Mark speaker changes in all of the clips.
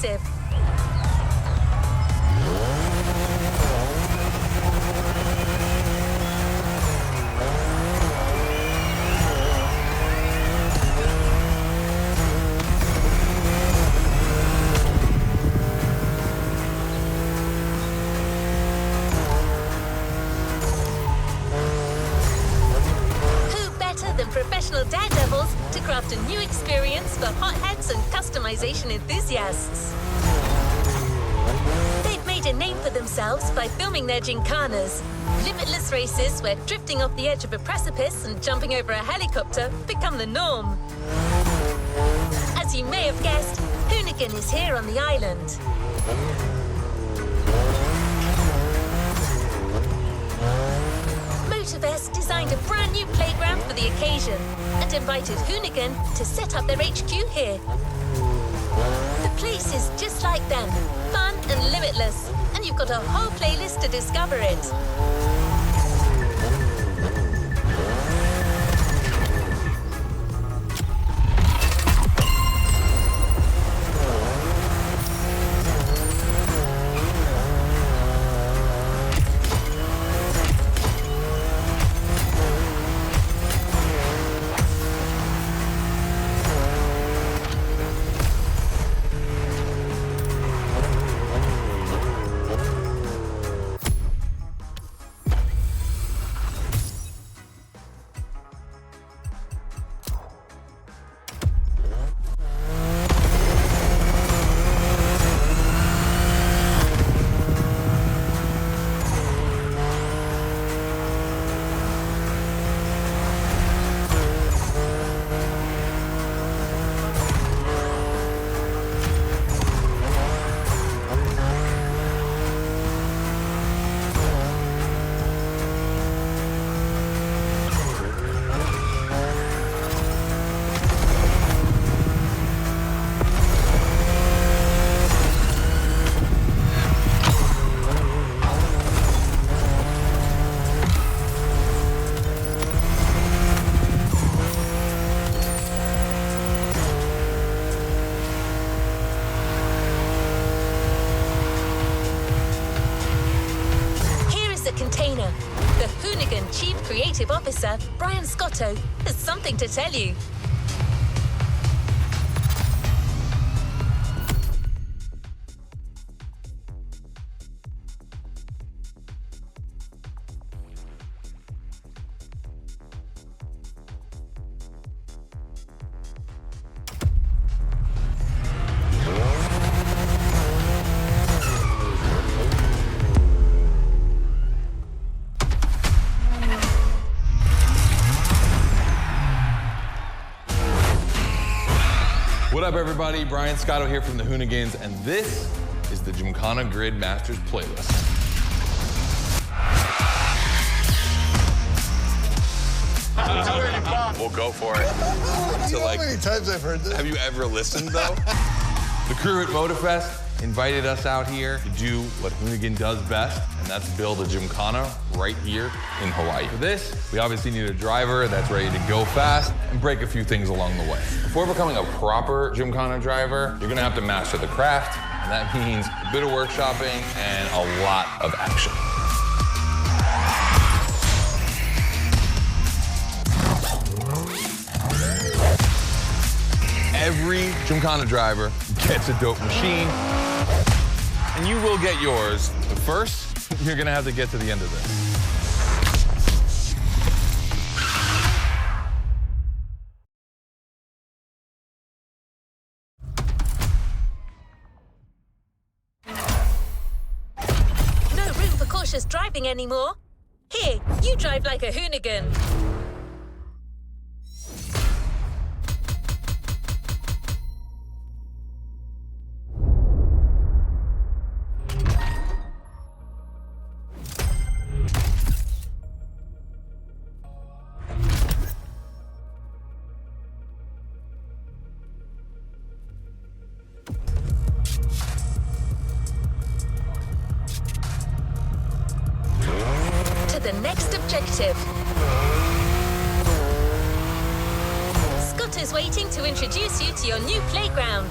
Speaker 1: exclusive. Than professional daredevils to craft a new experience for hotheads and customization enthusiasts. They've made a name for themselves by filming their gincanas, limitless races where drifting off the edge of a precipice and jumping over a helicopter become the norm. As you may have guessed, Hoonigan is here on the island. Motorfest designed a brand new playground for the occasion and invited Hoonigan to set up their HQ here. The place is just like them, fun and limitless, and you've got a whole playlist to discover it. The Hoonigan Chief Creative Officer, Brian Scotto, has something to tell you.
Speaker 2: What up, everybody? Brian Scotto here from the Hoonigans, and this is the Gymkhana Grid Masters playlist. We'll go for it.
Speaker 3: You know how many times I've heard this?
Speaker 2: Have you ever listened, though? The crew at Motorfest invited us out here to do what Hoonigan does best, and that's build a Gymkhana right here in Hawaii. For this, we obviously need a driver that's ready to go fast and break a few things along the way. Before becoming a proper Gymkhana driver, you're gonna have to master the craft, and that means a bit of workshopping and a lot of action. Every Gymkhana driver gets a dope machine, and you will get yours. But first, you're gonna have to get to the end of this.
Speaker 1: No room for cautious driving anymore. Here, you drive like a Hoonigan. The next objective. Scott is waiting to introduce you to your new playground.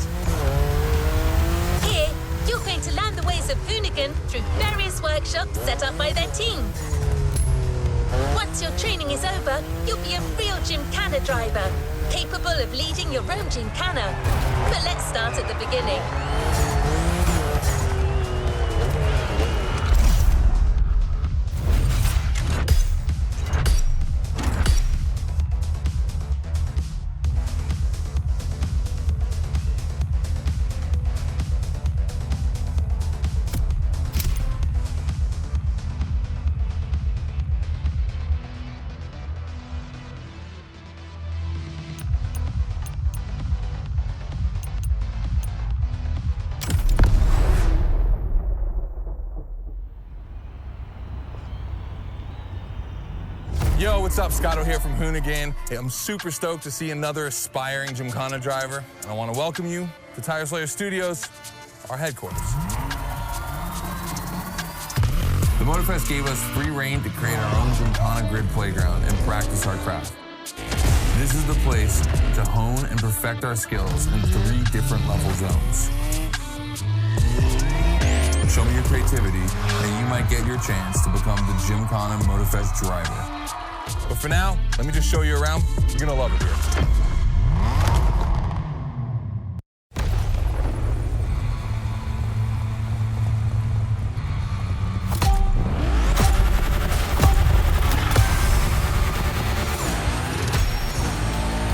Speaker 1: Hoonigan through various workshops set up by their team. Once your training is over, you'll be a real Gymkhana driver, capable of leading your own Gymkhana. But let's start at the beginning.
Speaker 2: Yo, what's up? Scotto here from Hoonigan. Hey, I'm super stoked to see another aspiring Gymkhana driver. And I want to welcome you to Tire Slayer Studios, our headquarters. The Motorfest gave us free reign to create our own Gymkhana grid playground and practice our craft. This is the place to hone and perfect our skills in 3 different level zones. Show me your creativity, and you might get your chance to become the Gymkhana Motorfest driver. But for now, let me just show you around. You're gonna love it here.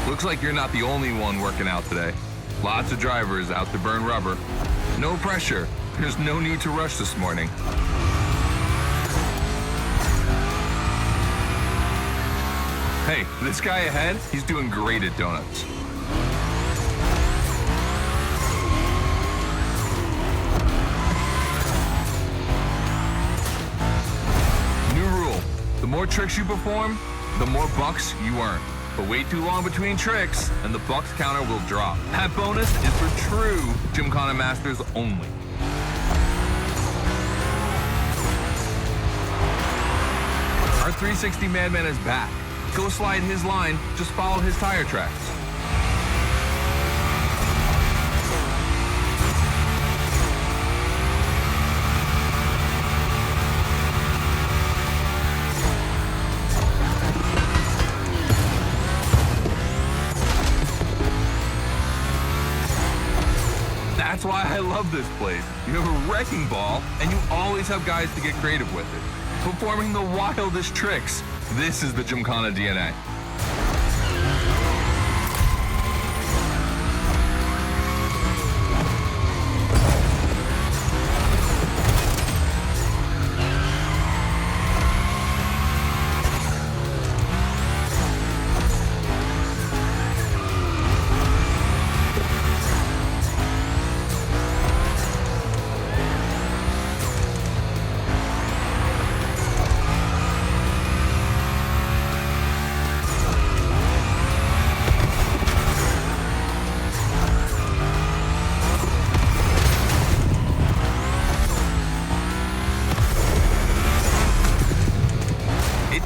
Speaker 2: Looks like you're not the only one working out today. Lots of drivers out to burn rubber. No pressure. There's no need to rush this morning. Hey, this guy ahead, he's doing great at donuts. New rule, the more tricks you perform, the more bucks you earn. But wait too long between tricks, and the bucks counter will drop. That bonus is for true Gymkhana masters only. Our 360 Madman is back. Go slide his line, just follow his tire tracks. That's why I love this place. You have a wrecking ball, and you always have guys to get creative with it. Performing the wildest tricks. This is the Gymkhana DNA.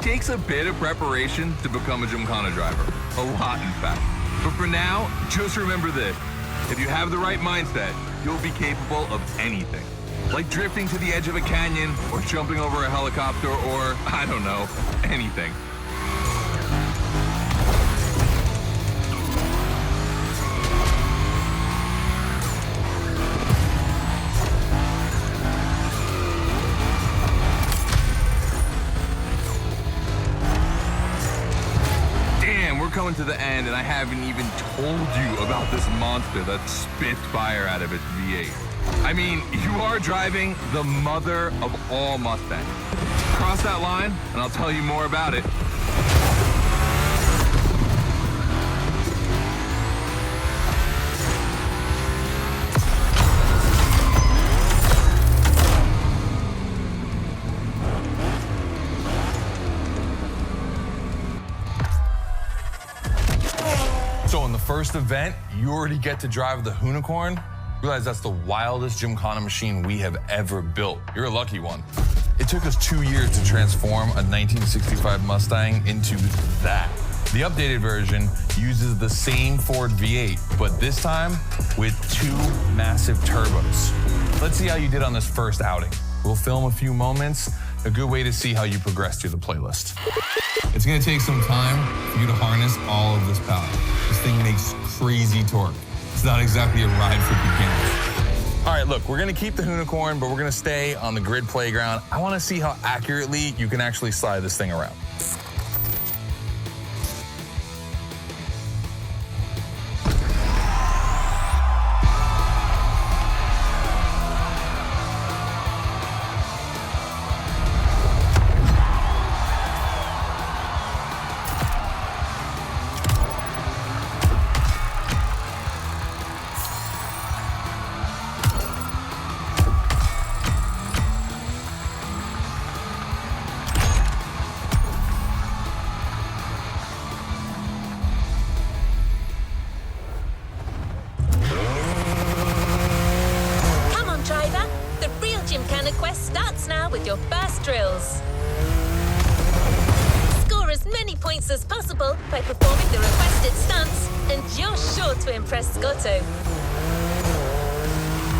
Speaker 2: Takes a bit of preparation to become a Gymkhana driver. A lot, in fact. But for now, just remember this. If you have the right mindset, you'll be capable of anything. Like drifting to the edge of a canyon, or jumping over a helicopter, or, I don't know, anything. Coming to the end, and I haven't even told you about this monster that spits fire out of its V8. I mean, you are driving the mother of all Mustangs. Cross that line, and I'll tell you more about it. So in the first event, you already get to drive the Hoonicorn. Realize that's the wildest Gymkhana machine we have ever built. You're a lucky one. It took us 2 years to transform a 1965 Mustang into that. The updated version uses the same Ford V8, but this time with 2 massive turbos. Let's see how you did on this first outing. We'll film a few moments, a good way to see how you progress through the playlist. It's gonna take some time for you to harness all of this power. This thing makes crazy torque. It's not exactly a ride for beginners. All right, look, we're gonna keep the unicorn, but we're gonna stay on the grid playground. I wanna see how accurately you can actually slide this thing around.
Speaker 1: With your first drills. Score as many points as possible by performing the requested stunts, and you're sure to impress Scotto.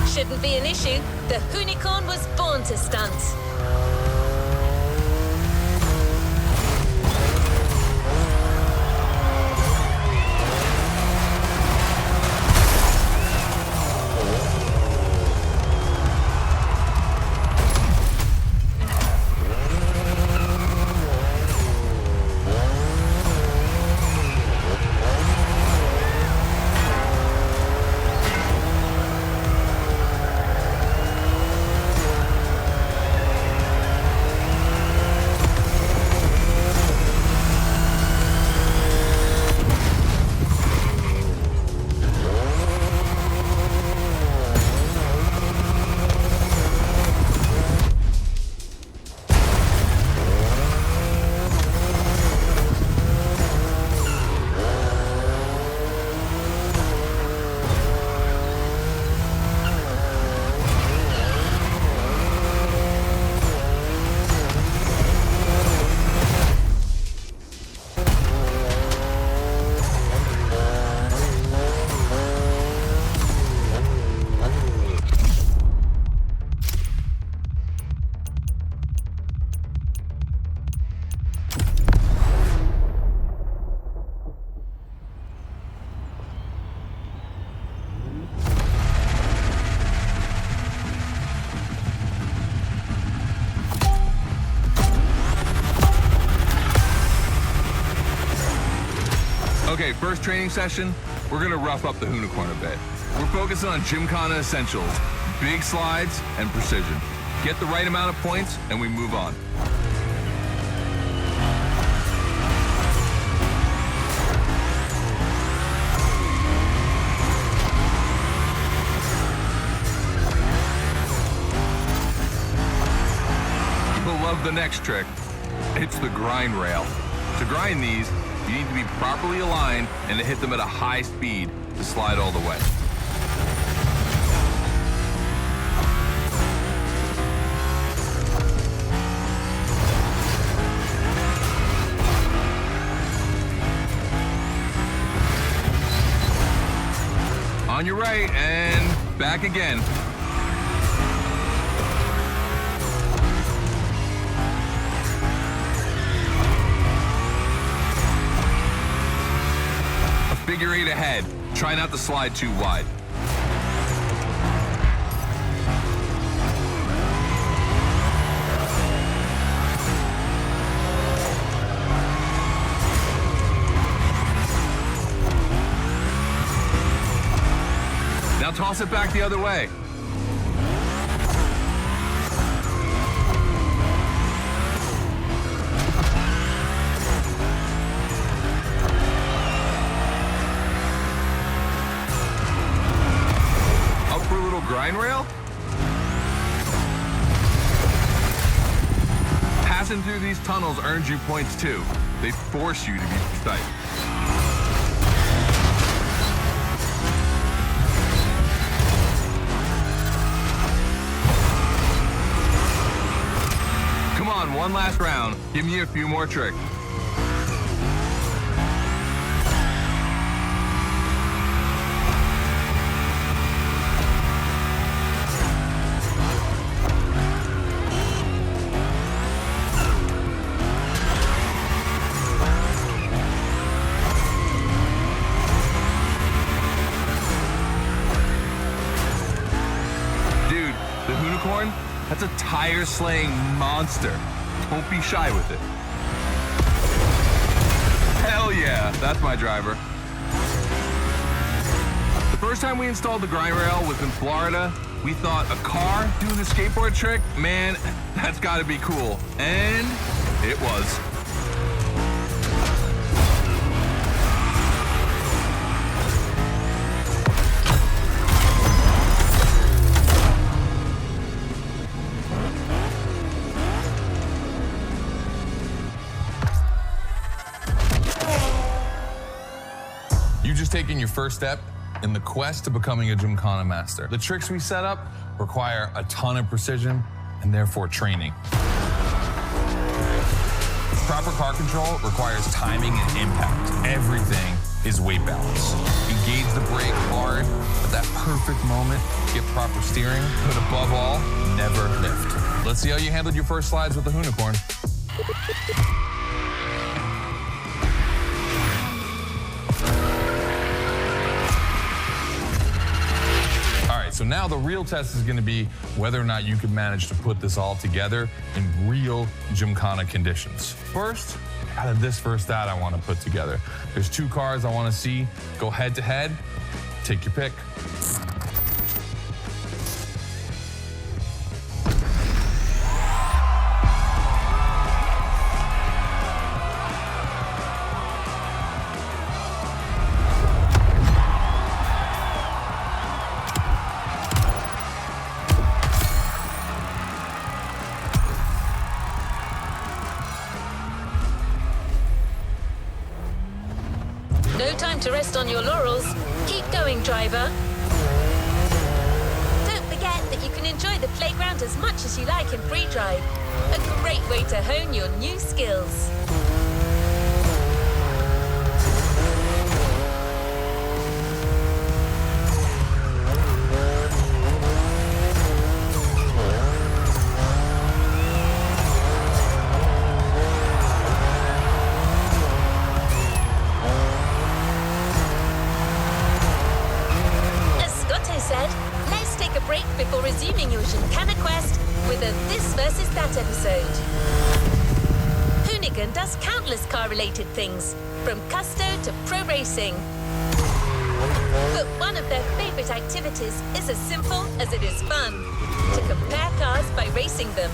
Speaker 1: Shouldn't be an issue. The unicorn was born to stunt.
Speaker 2: Okay, first training session, we're gonna rough up the unicorn a bit. We're focusing on Gymkhana essentials, big slides, and precision. Get the right amount of points, and we move on. You'll love the next trick. It's the grind rail. To grind these, you need to be properly aligned and to hit them at a high speed to slide all the way. On your right and back again. Figure eight ahead. Try not to slide too wide. Now toss it back the other way. Grind rail? Passing through these tunnels earns you points too. They force you to be precise. Come on, one last round. Give me a few more tricks.
Speaker 4: unicorn, that's a tire-slaying monster. Don't be shy with it. Hell yeah, that's my driver. The first time we installed the grind rail was in Florida. We thought a car doing a skateboard trick, man, that's gotta be cool. And it was.
Speaker 2: You've just taken your first step in the quest to becoming a Gymkhana master. The tricks we set up require a ton of precision and therefore training. Proper car control requires timing and impact. Everything is weight balance. Engage the brake hard at that perfect moment, get proper steering, but above all, never lift. Let's see how you handled your first slides with the unicorn. So now the real test is going to be whether or not you can manage to put this all together in real Gymkhana conditions. First, out of this first stat I want to put together. There's 2 cars I want to see go head to head. Take your pick.
Speaker 1: No time to rest on your laurels. Keep going, driver. Don't forget that you can enjoy the playground as much as you like in free drive. A great way to hone your new skills. Let's take a break before resuming your Gymkhana quest with a This versus That episode. Hoonigan does countless car-related things, from custo to pro racing. But one of their favorite activities is as simple as it is fun, to compare cars by racing them.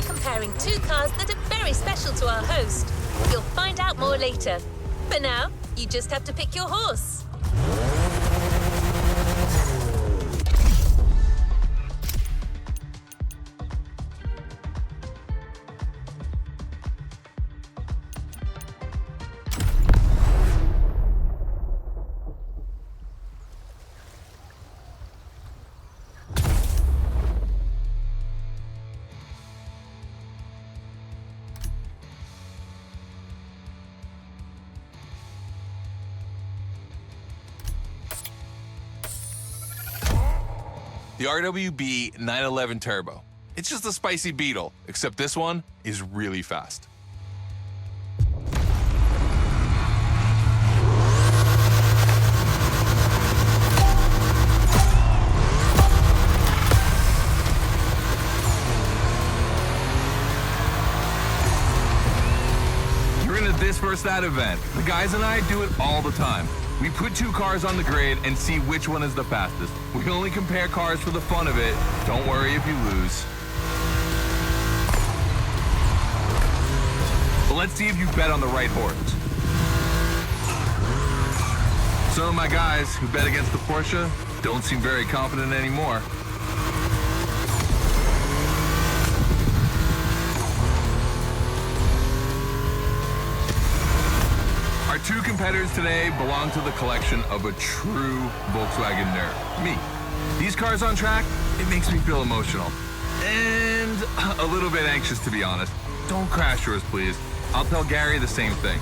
Speaker 1: Comparing 2 cars that are very special to our host. You'll find out more later. For now, you just have to pick your horse.
Speaker 4: The RWB 911 Turbo. It's just a spicy Beetle, except this one is really fast. You're in a This versus That event. The guys and I do it all the time. We put 2 cars on the grid and see which one is the fastest. We only compare cars for the fun of it. Don't worry if you lose. But let's see if you bet on the right horse. Some of my guys who bet against the Porsche don't seem very confident anymore. Our 2 competitors today belong to the collection of a true Volkswagen nerd, me. These cars on track, it makes me feel emotional. And a little bit anxious, to be honest. Don't crash yours, please. I'll tell Gary the same thing.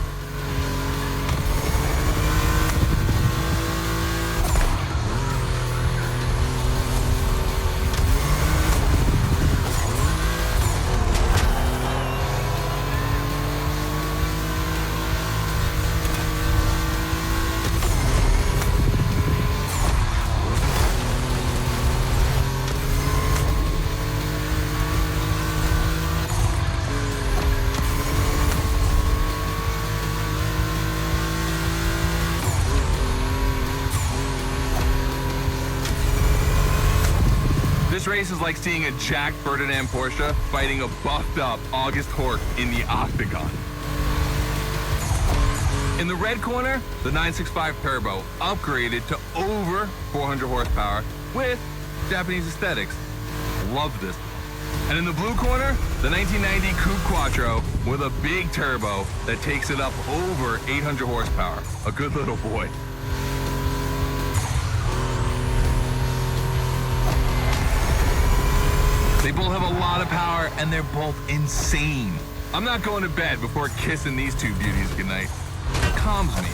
Speaker 4: This race is like seeing a Jack Ferdinand Porsche fighting a buffed up August Hork in the octagon. In the red corner, the 965 Turbo upgraded to over 400 horsepower with Japanese aesthetics. Love this. And in the blue corner, the 1990 Coupe Quattro with a big turbo that takes it up over 800 horsepower. A good little boy. They both have a lot of power and they're both insane. I'm not going to bed before kissing these two beauties goodnight. It calms me.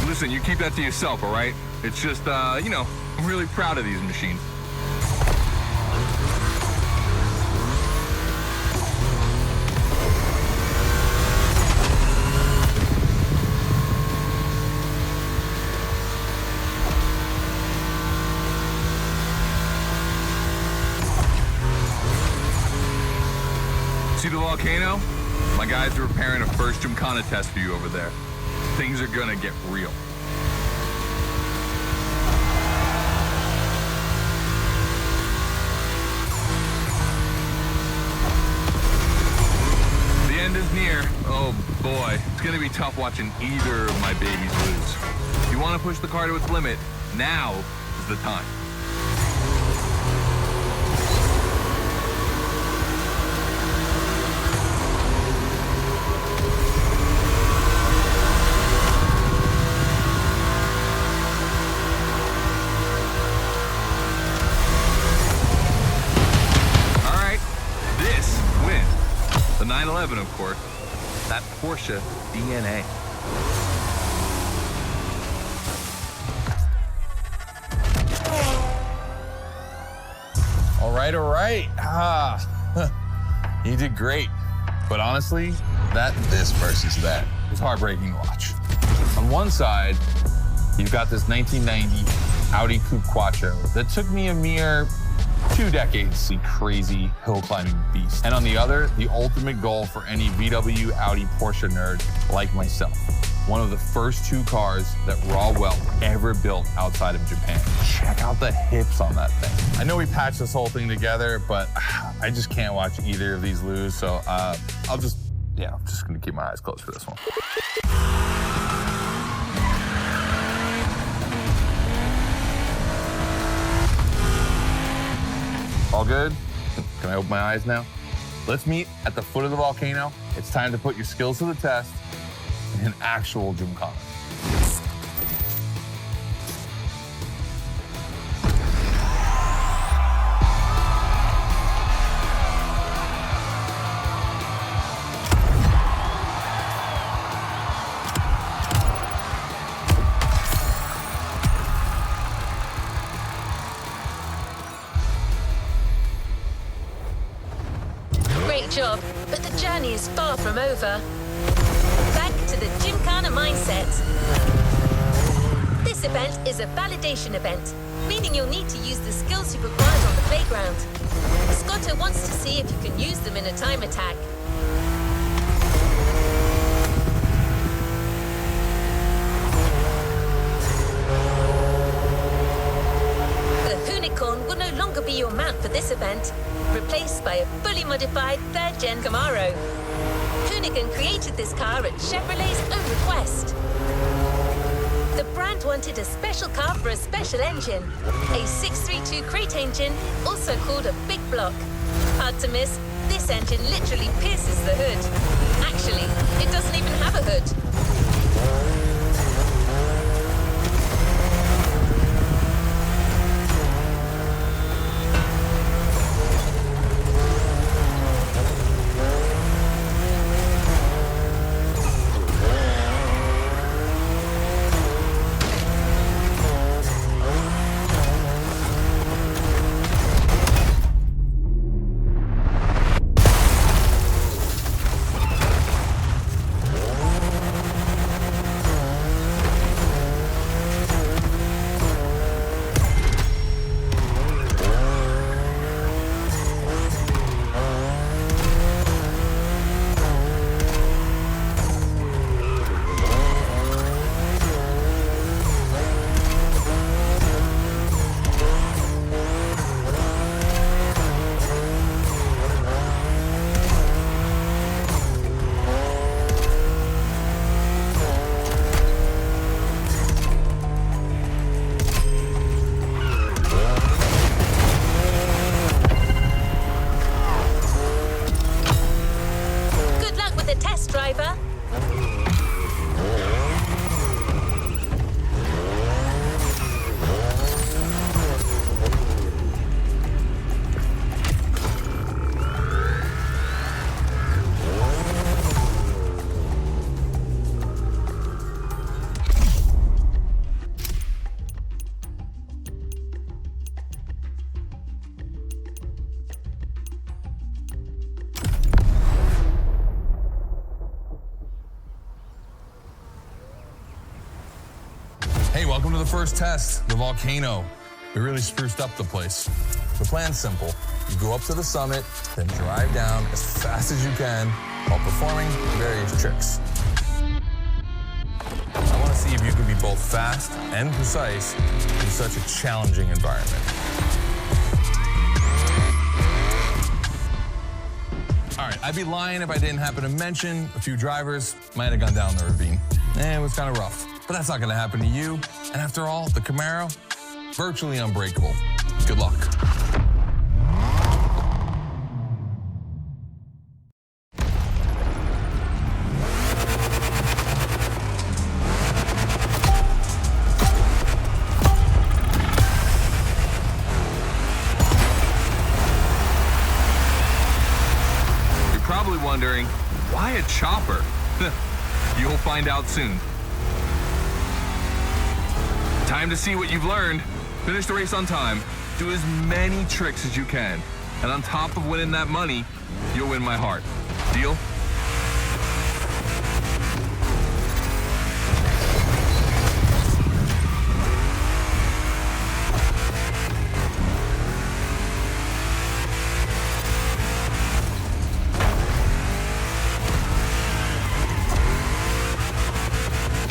Speaker 4: Listen, you keep that to yourself, all right? It's just, you know, I'm really proud of these machines. See the volcano? My guys are preparing a first Gymkhana test for you over there. Things are gonna get real. The end is near. Oh boy, it's gonna be tough watching either of my babies lose. If you wanna push the car to its limit, now is the time. The 911, of course, that Porsche DNA.
Speaker 2: All right. You did great. But honestly, this versus that was heartbreaking to watch. On one side, you've got this 1990 Audi Coupe Quattro that took me a mere 2 decades to see crazy hill climbing beast. And on the other, the ultimate goal for any VW, Audi, Porsche nerd like myself. One of the first 2 cars that Raw Welt ever built outside of Japan. Check out the hips on that thing. I know we patched this whole thing together, but I just can't watch either of these lose. So I'm just gonna keep my eyes closed for this one. All good? Can I open my eyes now? Let's meet at the foot of the volcano. It's time to put your skills to the test in an actual Gymkhana.
Speaker 1: Great job, but the journey is far from over. Back to the Gymkhana mindset. This event is a validation event, meaning you'll need to use the skills you've acquired on the playground. Scotto wants to see if you can use them in a time attack. The Unicorn will no longer be your mount for this event, replaced by a fully modified 3rd Gen Camaro. Hoonigan created this car at Chevrolet's own request. The brand wanted a special car for a special engine, a 632 crate engine, also called a big block. Hard to miss, this engine literally pierces the hood. Actually, it doesn't even have a hood.
Speaker 2: the first test, the volcano. We really spruced up the place. The plan's simple. You go up to the summit, then drive down as fast as you can while performing various tricks. I want to see if you can be both fast and precise in such a challenging environment. All right, I'd be lying if I didn't happen to mention a few drivers might have gone down the ravine. It was kind of rough, but that's not going to happen to you. And after all, the Camaro, virtually unbreakable. Good luck.
Speaker 4: Wondering, why a chopper? You'll find out soon. Time to see what you've learned. Finish the race on time. Do as many tricks as you can. And on top of winning that money, you'll win my heart. Deal?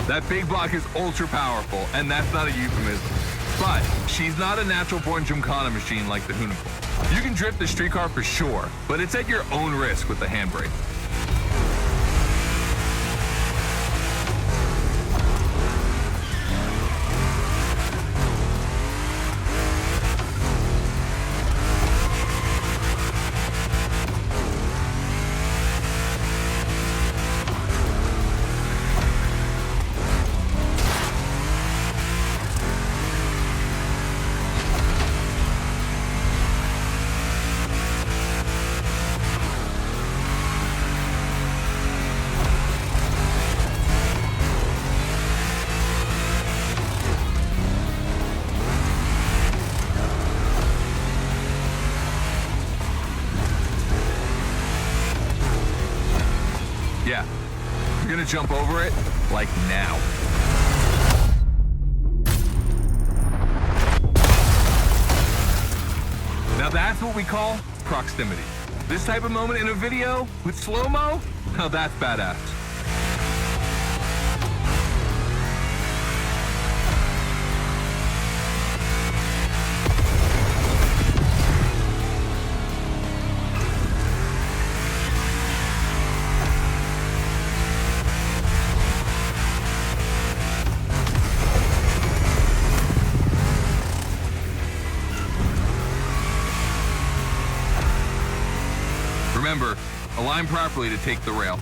Speaker 4: That big block is ultra powerful, and that's not a euphemism. But she's not a natural-born Gymkhana machine like the Hoonival. You can drift the street car for sure, but it's at your own risk with the handbrake. Yeah, you're gonna jump over it, like now. Now that's what we call proximity. This type of moment in a video with slow-mo, now that's badass. Remember, align properly to take the rail.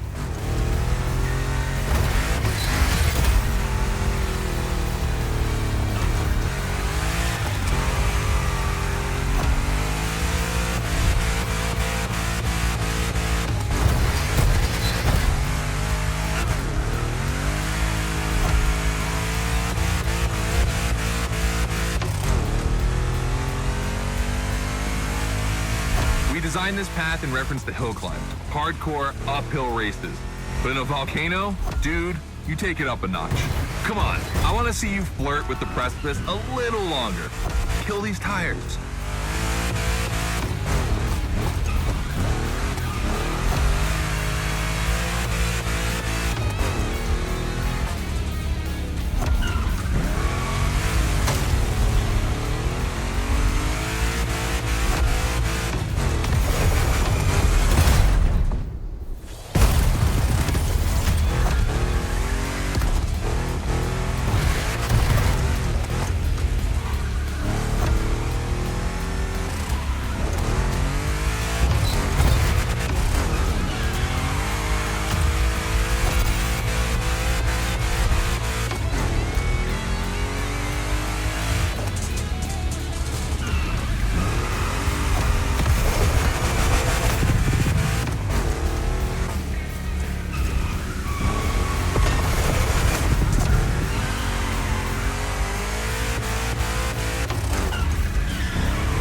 Speaker 4: We designed this path in reference to hill climbs, hardcore uphill races. But in a volcano, dude, you take it up a notch. Come on, I want to see you flirt with the precipice a little longer. Kill these tires.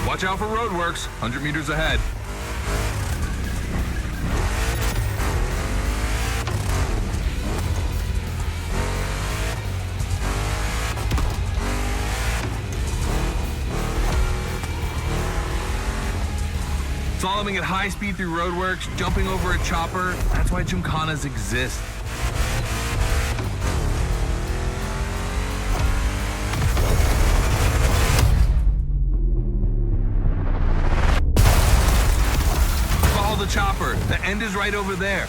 Speaker 4: Watch out for roadworks, 100 meters ahead. Slaloming at high speed through roadworks, jumping over a chopper. That's why Gymkhanas exist. Follow the chopper. The end is right over there.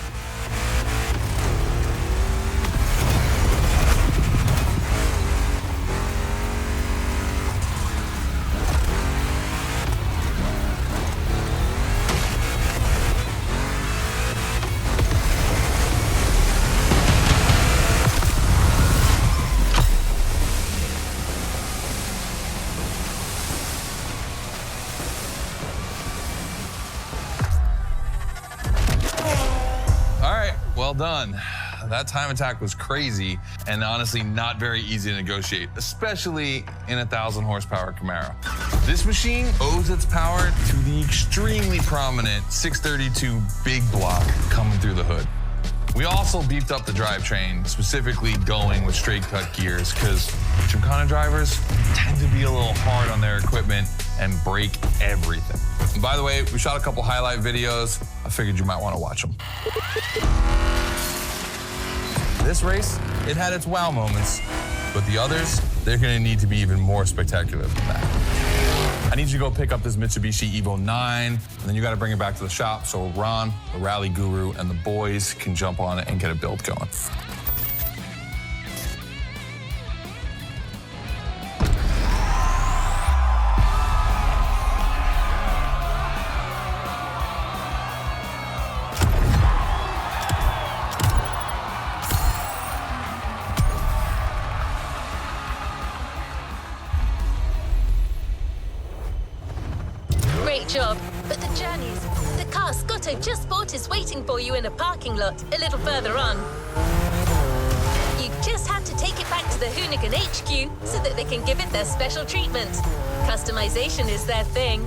Speaker 2: Well done. That time attack was crazy and honestly not very easy to negotiate, especially in a 1,000 horsepower Camaro. This machine owes its power to the extremely prominent 632 big block coming through the hood. We also beefed up the drivetrain, specifically going with straight cut gears, because Gymkhana drivers tend to be a little hard on their equipment and break everything. And by the way, we shot a couple highlight videos. I figured you might want to watch them. This race, it had its wow moments, but the others, they're gonna need to be even more spectacular than that. I need you to go pick up this Mitsubishi Evo 9, and then you gotta bring it back to the shop so Ron, the rally guru, and the boys can jump on it and get a build going.
Speaker 1: Great job, but the journeys. The car Scotto just bought is waiting for you in a parking lot a little further on. You just have to take it back to the Hoonigan HQ so that they can give it their special treatment. Customization is their thing.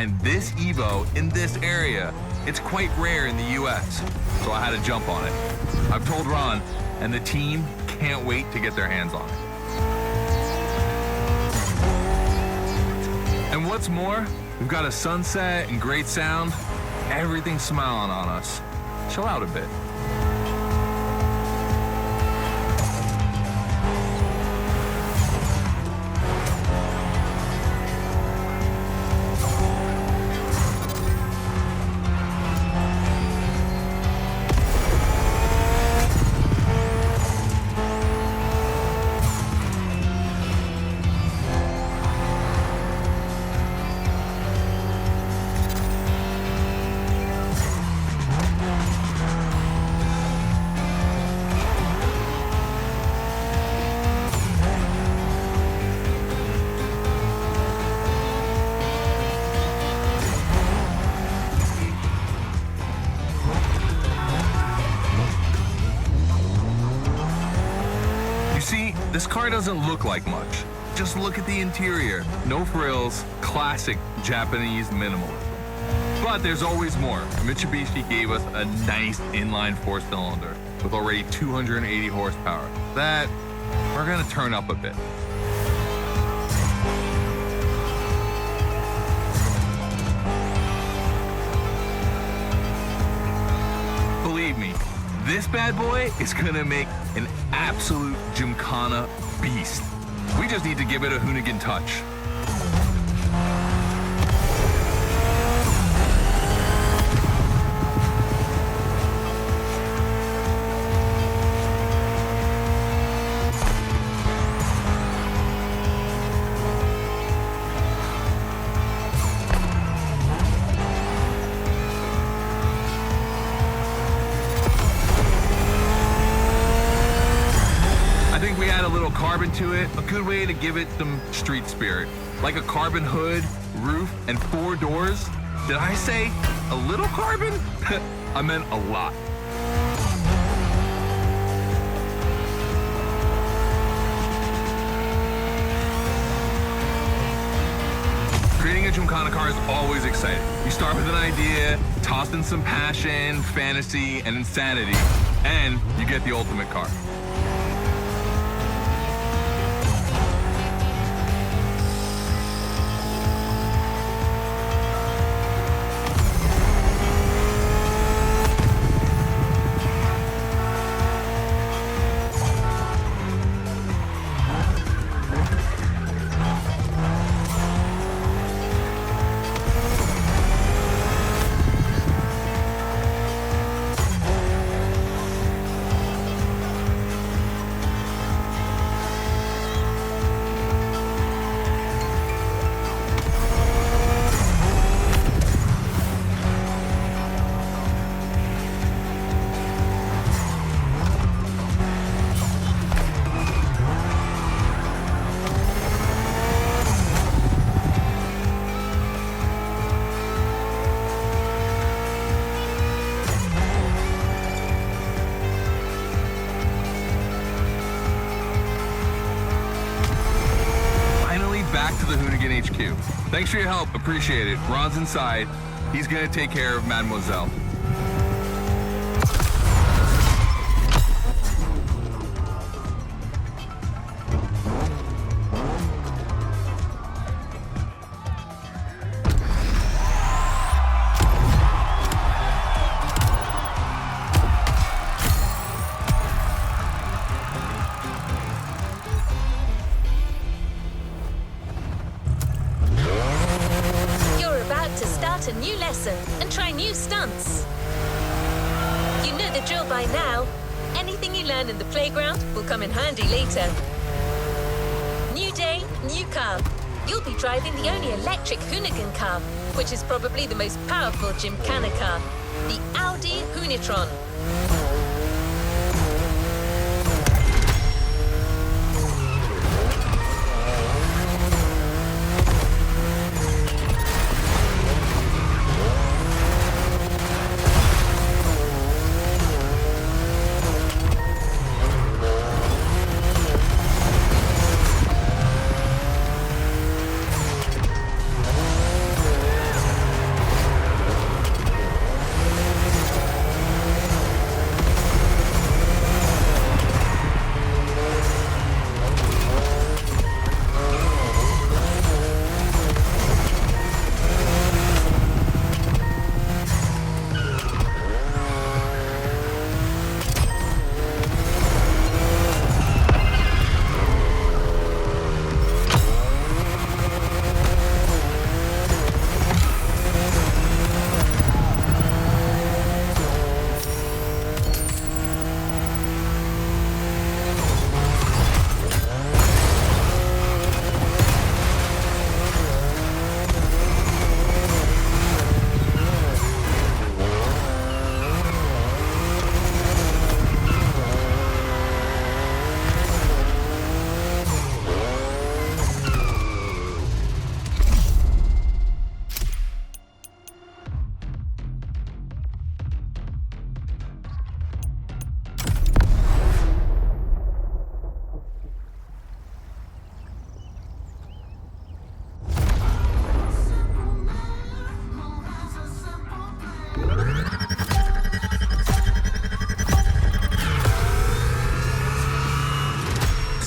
Speaker 4: find this Evo in this area. It's quite rare in the US, so I had to jump on it. I've told Ron, and the team can't wait to get their hands on it. And what's more, we've got a sunset and great sound. Everything's smiling on us. Chill out a bit. This car doesn't look like much. Just look at the interior. No frills, classic Japanese minimalism. But there's always more. Mitsubishi gave us a nice inline four-cylinder with already 280 horsepower. That we're gonna turn up a bit. Believe me, this bad boy is gonna make an absolute Gymkhana beast. We just need to give it a Hoonigan touch. Carbon to it, a good way to give it some street spirit. Like a carbon hood, roof, and 4 doors. Did I say a little carbon? I meant a lot. Creating a Gymkhana car is always exciting. You start with an idea, toss in some passion, fantasy, and insanity, and you get the ultimate car. Back to the Hoonigan HQ. Thanks for your help, appreciate it. Ron's inside. He's gonna take care of Mademoiselle.
Speaker 1: A new lesson and try new stunts. You know the drill by now. Anything you learn in the playground will come in handy later. New day, new car. You'll be driving the only electric Hoonigan car, which is probably the most powerful Gymkhana car, the Audi Hoonitron.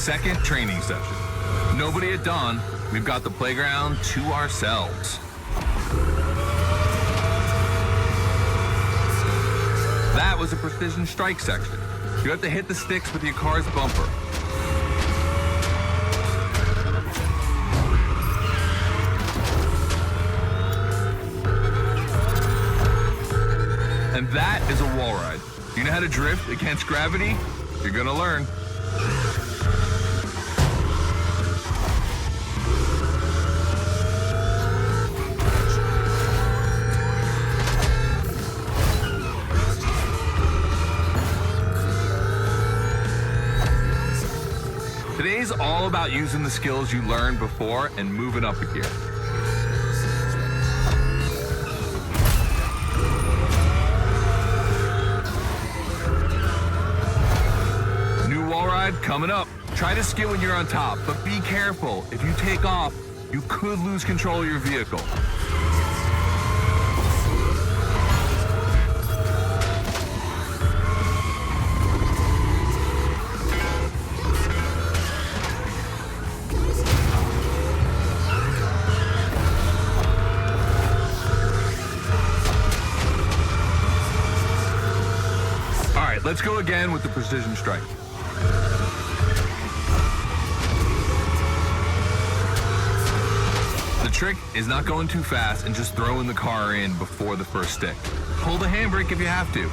Speaker 4: second training session. Nobody at dawn, we've got the playground to ourselves. That was a precision strike section. You have to hit the sticks with your car's bumper. And that is a wall ride. You know how to drift against gravity? You're gonna learn. Today's all about using the skills you learned before and moving up a gear. Coming up, try to skid when you're on top, but be careful. If you take off, you could lose control of your vehicle. All right, let's go again with the precision strike. The trick is not going too fast and just throwing the car in before the first stick. Pull the handbrake if you have to.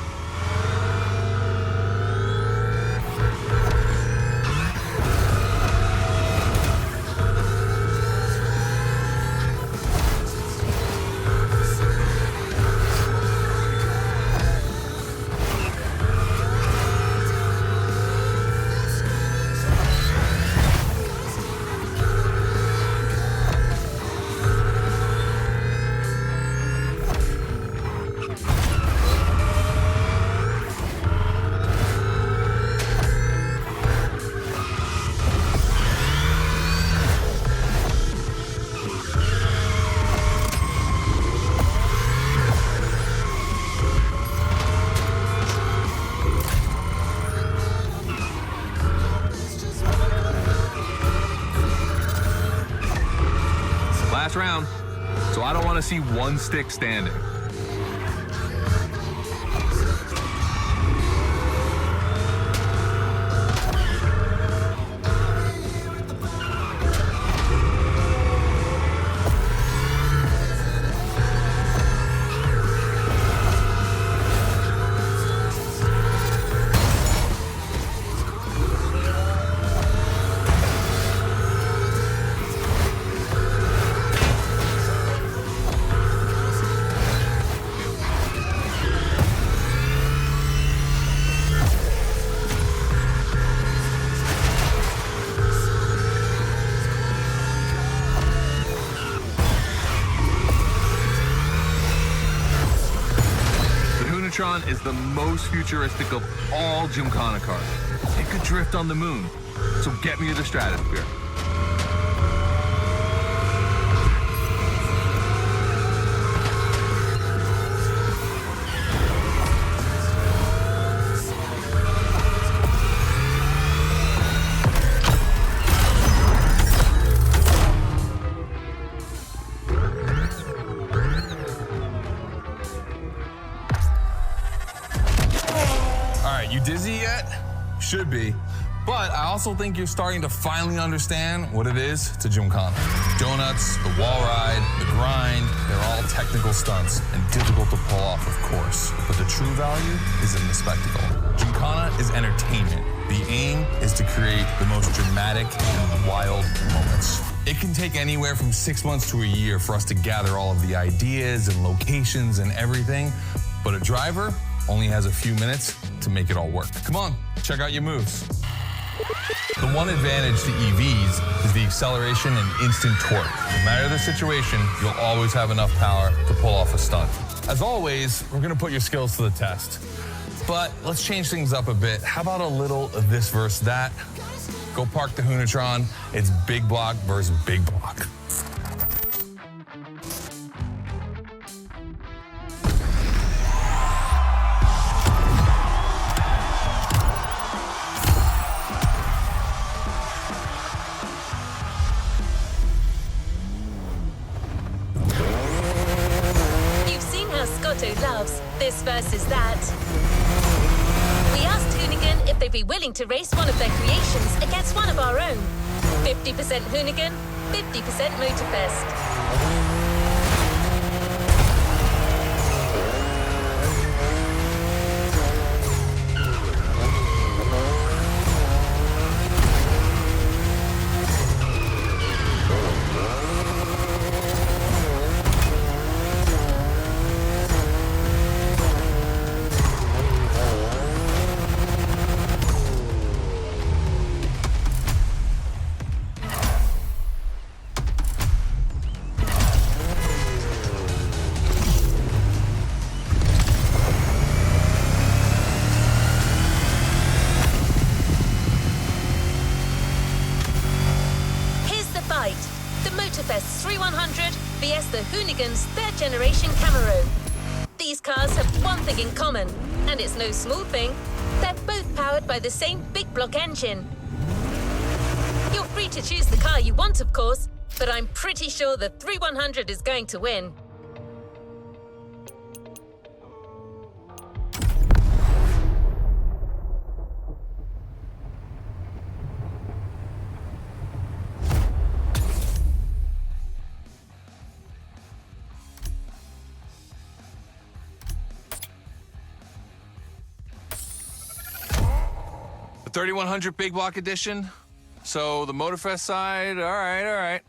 Speaker 4: Round, so I don't want to see one stick standing. Is the most futuristic of all Gymkhana cars. It could drift on the moon, so get me to the stratosphere.
Speaker 2: Dizzy yet? Should be. But I also think you're starting to finally understand what it is to Gymkhana. Donuts, the wall ride, the grind, they're all technical stunts and difficult to pull off, of course. But the true value is in the spectacle. Gymkhana is entertainment. The aim is to create the most dramatic and wild moments. It can take anywhere from 6 months to a year for us to gather all of the ideas and locations and everything. But a driver only has a few minutes to make it all work. Come on, check out your moves. The one advantage to EVs is the acceleration and instant torque. No matter the situation, you'll always have enough power to pull off a stunt. As always, we're gonna put your skills to the test. But let's change things up a bit. How about a little of this versus that? Go park the Hunatron. It's big block versus big block.
Speaker 1: be willing to race one of their creations against one of our own. 50% Hoonigan, 50% Motorfest. The Motorfest 3100 vs the Hoonigan's third generation Camaro. These cars have one thing in common, and it's no small thing. They're both powered by the same big block engine. You're free to choose the car you want, of course, but I'm pretty sure the 3100 is going to win.
Speaker 4: The 3100 Big Block Edition. So the Motorfest side, all right.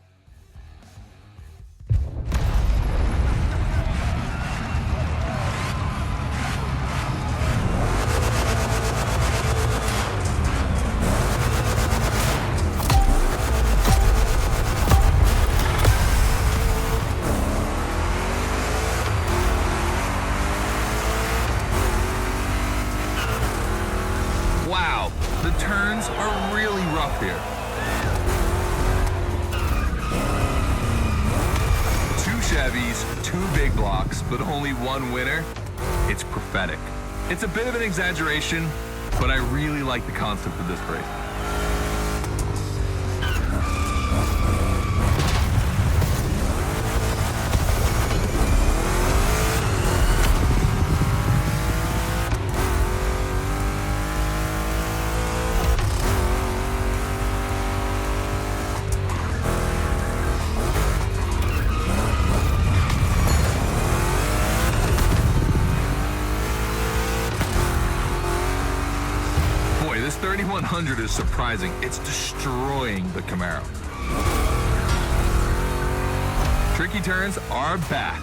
Speaker 4: Wow, the turns are really rough here. Two Chevys, two big blocks, but only one winner. It's prophetic. It's a bit of an exaggeration, but I really like the concept of this race. This 3100 is surprising. It's destroying the Camaro. Tricky turns are back.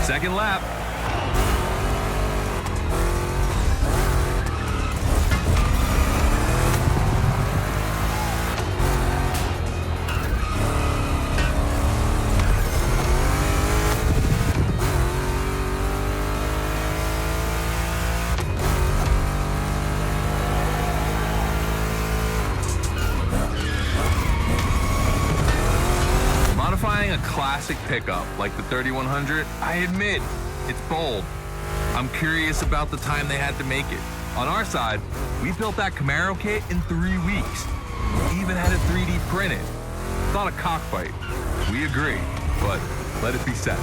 Speaker 4: Second lap. Modifying a classic pickup like the 3100, I admit, it's bold. I'm curious about the time they had to make it. On our side, we built that Camaro kit in 3 weeks. Even had it 3D printed. Thought a cockfight. We agree, but let it be said.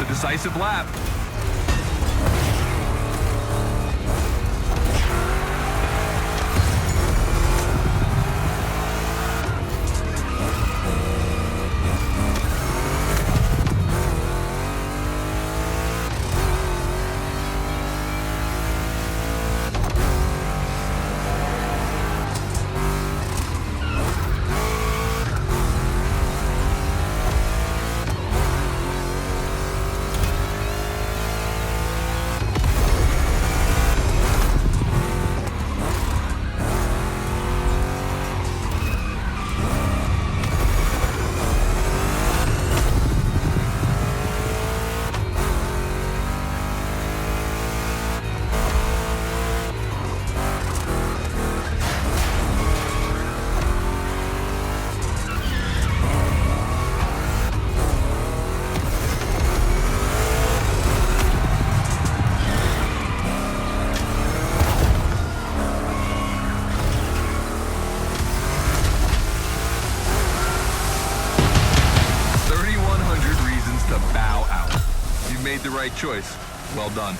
Speaker 4: Decisive lap. You made the right choice. Well done.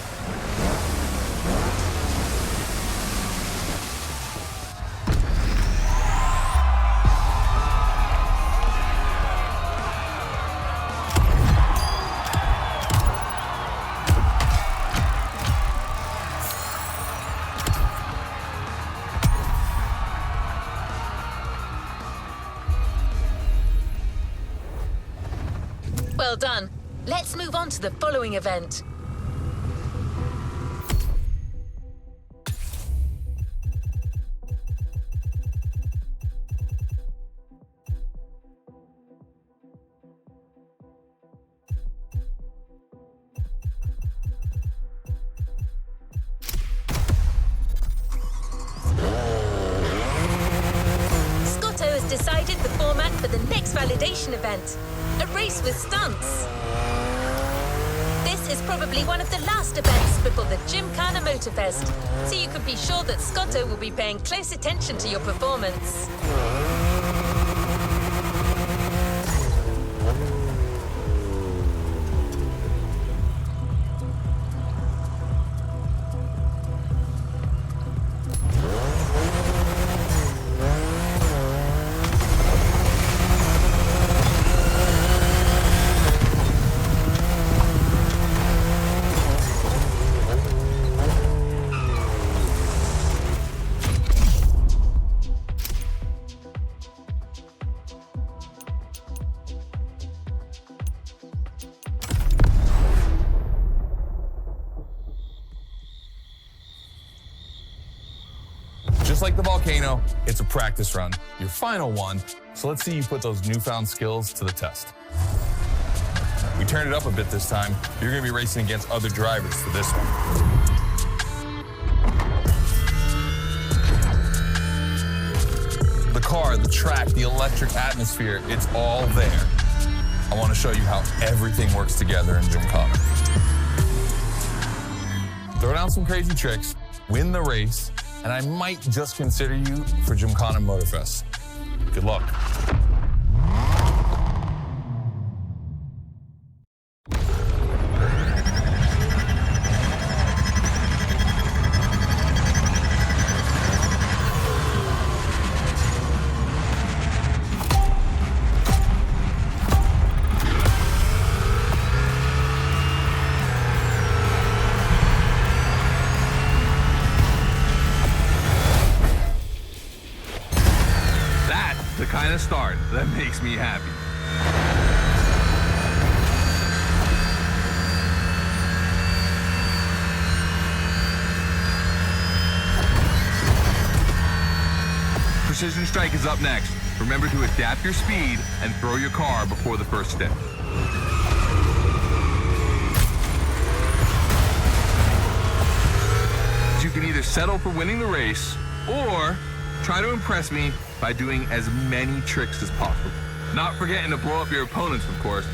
Speaker 1: Well done. Let's move on to the following event. Scotto has decided the format for the next validation event. A race with stunts. This is probably one of the last events before the Gymkhana Motorfest, so you can be sure that Scotto will be paying close attention to your performance.
Speaker 2: Just like the volcano, it's a practice run, your final one, so let's see you put those newfound skills to the test. We turned it up a bit this time. You're gonna be racing against other drivers for this one. The car, the track, the electric atmosphere, it's all there. I wanna show you how everything works together in Gymkhana. Throw down some crazy tricks, win the race, and I might just consider you for Gymkhana Motorfest. Good luck.
Speaker 4: The kind of start that makes me happy. Precision Strike is up next. Remember to adapt your speed and throw your car before the first step. You can either settle for winning the race or try to impress me by doing as many tricks as possible. Not forgetting to blow up your opponents, of course.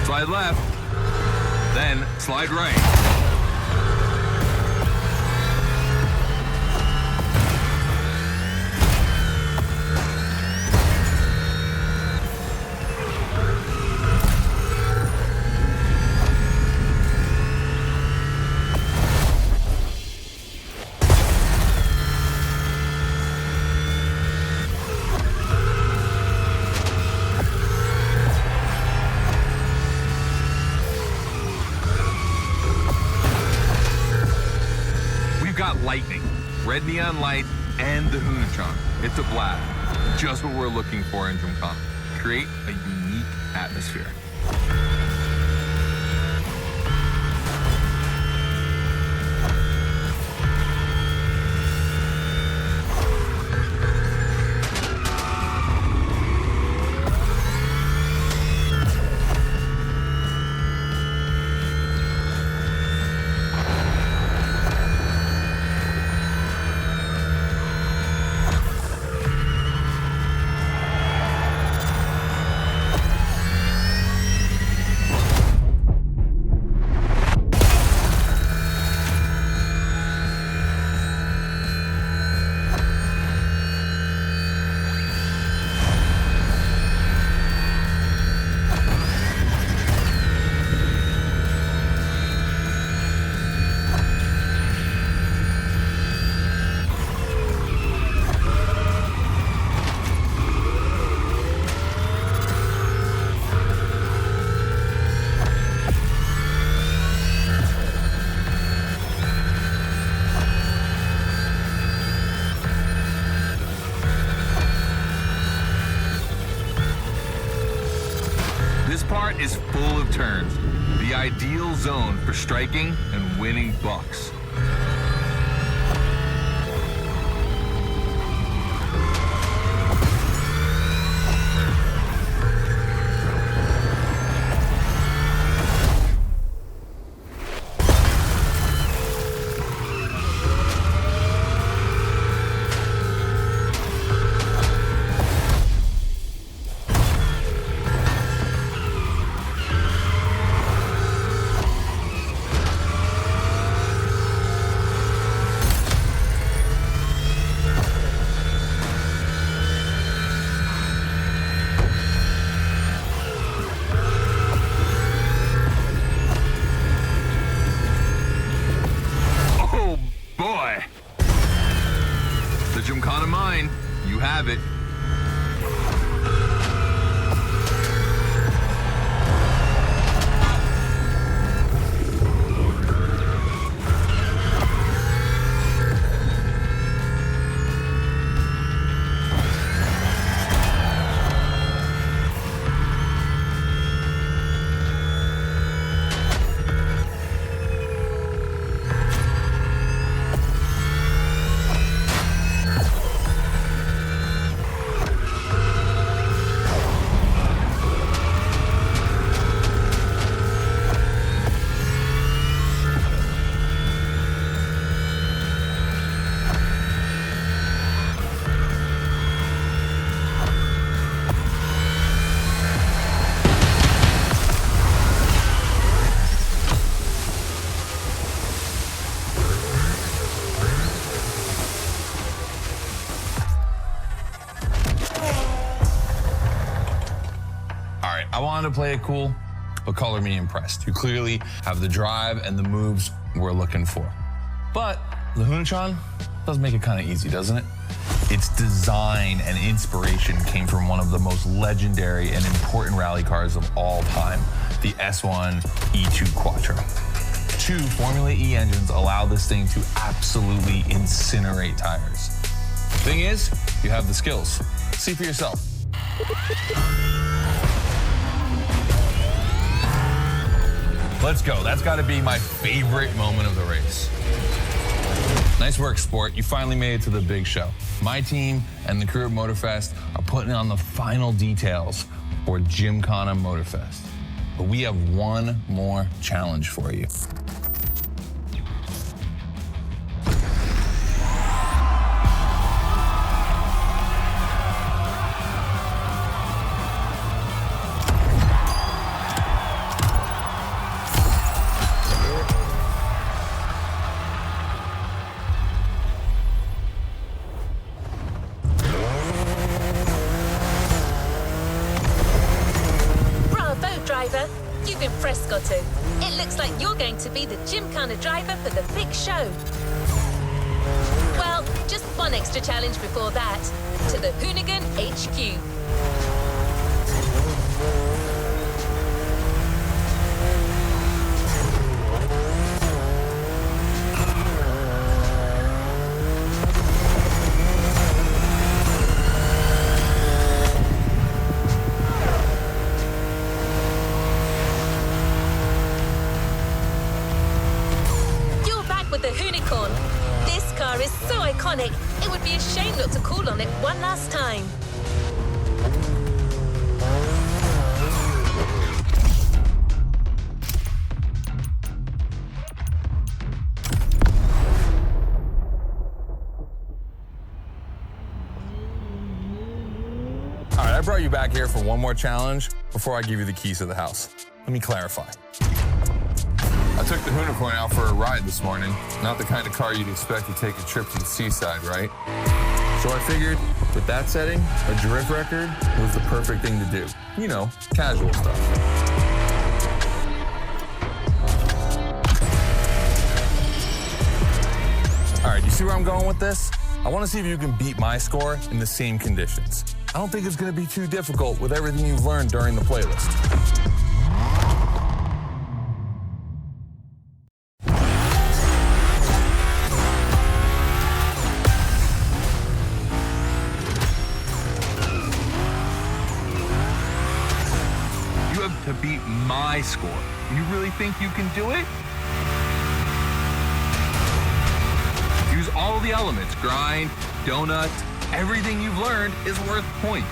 Speaker 4: Slide left, then slide right. Got lightning, red neon light, and the Hunatron. It's a blast. Just what we're looking for in Gymkhana. Create a unique atmosphere. part is full of turns, the ideal zone for striking and winning bucks. Gymkhana mine, you have it. I wanted to play it cool, but color me impressed. You clearly have the drive and the moves we're looking for. But the Hunatron does make it kind of easy, doesn't it? Its design and inspiration came from one of the most legendary and important rally cars of all time, the S1 E2 Quattro. 2 Formula E engines allow this thing to absolutely incinerate tires. Thing is, you have the skills. See for yourself. Let's go. That's got to be my favorite moment of the race. Nice work, Sport. You finally made it to the big show. My team and the crew at Motorfest are putting on the final details for Gymkhana Motorfest. But we have one more challenge for you.
Speaker 1: You've been Frescotted. It looks like you're going to be the Gymkhana driver for the big show. Well, just one extra challenge before that, to the Hoonigan HQ. This car is so iconic, it would be a shame not to call on it one last time.
Speaker 2: All right, I brought you back here for one more challenge before I give you the keys to the house. Let me clarify. I took the Unicorn out for a ride this morning. Not the kind of car you'd expect to take a trip to the seaside, right? So I figured, with that setting, a drift record was the perfect thing to do. You know, casual stuff. All right, you see where I'm going with this? I want to see if you can beat my score in the same conditions. I don't think it's going to be too difficult with everything you've learned during the playlist.
Speaker 4: to beat my score. You really think you can do it? Use all the elements, grind, donuts, everything you've learned is worth points.